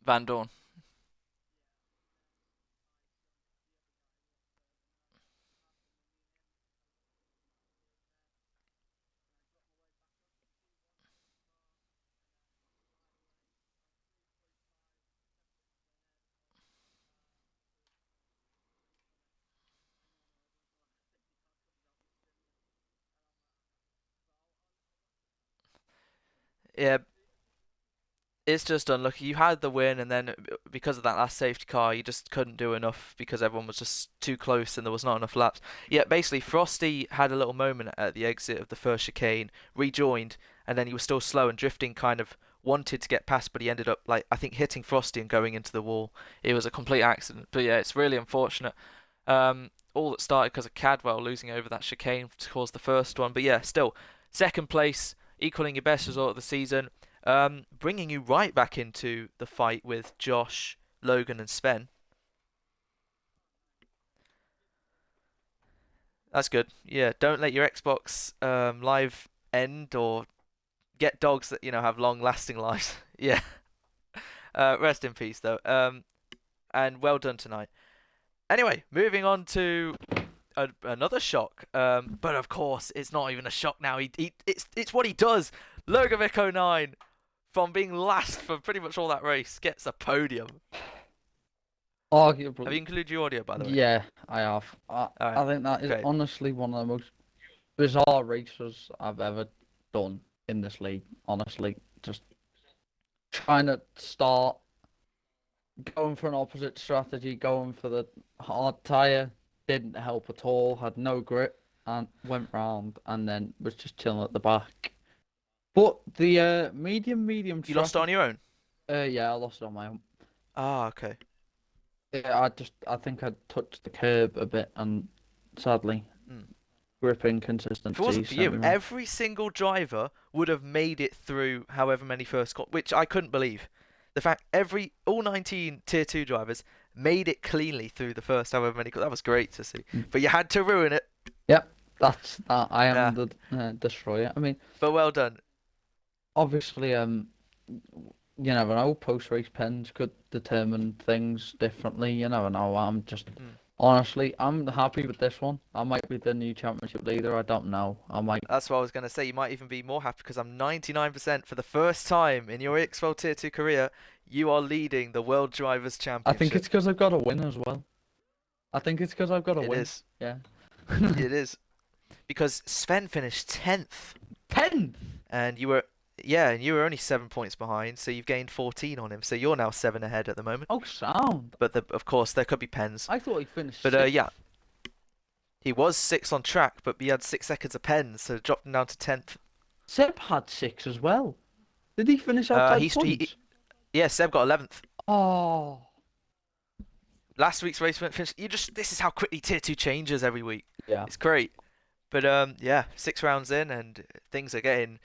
Van Dorn. Yeah, it's just unlucky. You had the win, and then because of that last safety car, you just couldn't do enough because everyone was just too close and there was not enough laps. Yeah, basically, Frosty had a little moment at the exit of the first chicane, rejoined, and then he was still slow and drifting, kind of wanted to get past, but he ended up, like, I think, hitting Frosty and going into the wall. It was a complete accident. But yeah, it's really unfortunate. All that started because of Cadwell losing over that chicane to cause the first one. But yeah, still, second place, equaling your best result of the season. Bringing you right back into the fight with Josh, Logan, and Sven. That's good. Yeah, don't let your Xbox Live end or get dogs that have long-lasting lives. Yeah. Rest in peace, though. And well done tonight. Anyway, moving on to another shock. But of course, it's not even a shock now. It's what he does. Logovic 09. From being last for pretty much all that race, gets a podium. Arguably. Have you included your audio, by the way? Yeah, I have. I think that is honestly one of the most bizarre races I've ever done in this league. Honestly, just trying to start going for an opposite strategy, going for the hard tyre, didn't help at all. Had no grip and went round, and then was just chilling at the back. But the medium You lost it on your own? yeah, I lost it on my own. Ah, okay. Yeah, I think I touched the curb a bit, and sadly, grip inconsistency. If it wasn't for you, every single driver would have made it through however many first got, which I couldn't believe. The fact all 19 Tier 2 drivers made it cleanly through the first however many. That was great to see. But you had to ruin it. Yep, that's that. I am the destroyer. I mean, but well done. Obviously, you never know. Post-race pens could determine things differently. You never know. I'm just honestly, I'm happy with this one. I might be the new championship leader. I don't know. I might. That's what I was going to say. You might even be more happy because I'm 99% for the first time in your EXFL Tier 2 career. You are leading the World Drivers' Championship. I think it's because I've got a win as well. It is. Yeah. It is. Because Sven finished 10th. 10th? And you were only 7 points behind, so you've gained 14 on him. So you're now 7 ahead at the moment. Oh, sound. But of course, there could be pens. I thought he finished But 6th. yeah. He was 6 on track, but he had 6 seconds of pens, so dropped him down to 10th. Seb had 6 as well. Did he finish outside points? Yeah, Seb got 11th. Oh. Last week's race went finished. This is how quickly Tier 2 changes every week. Yeah. It's great. But yeah, 6 rounds in and things are getting.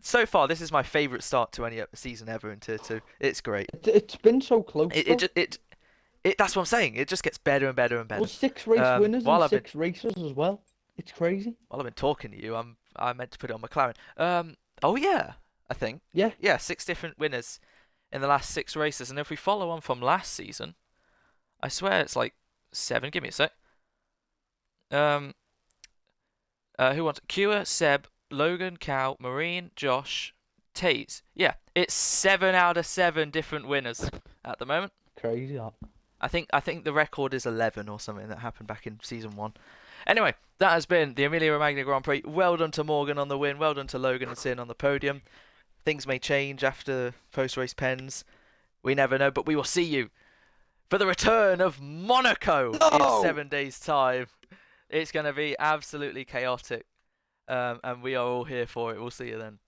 So far, this is my favourite start to any season ever in Tier 2. It's great. It's been so close. That's what I'm saying. It just gets better and better and better. Well, 6 race winners and 6 races as well. It's crazy. While I've been talking to you, I meant to put it on McLaren. Oh yeah, I think. Yeah, 6 different winners in the last 6 races, and if we follow on from last season, I swear it's like 7. Give me a sec. Who wants Kua, Seb, Logan, Cal, Marine, Josh, Tate. Yeah, it's 7 out of 7 different winners at the moment. Crazy that. I think the record is 11 or something that happened back in season 1. Anyway, that has been the Emilia Romagna Grand Prix. Well done to Morgan on the win. Well done to Logan and Sin on the podium. Things may change after post-race pens. We never know, but we will see you for the return of Monaco in 7 days' time. It's going to be absolutely chaotic, and we are all here for it. We'll see you then.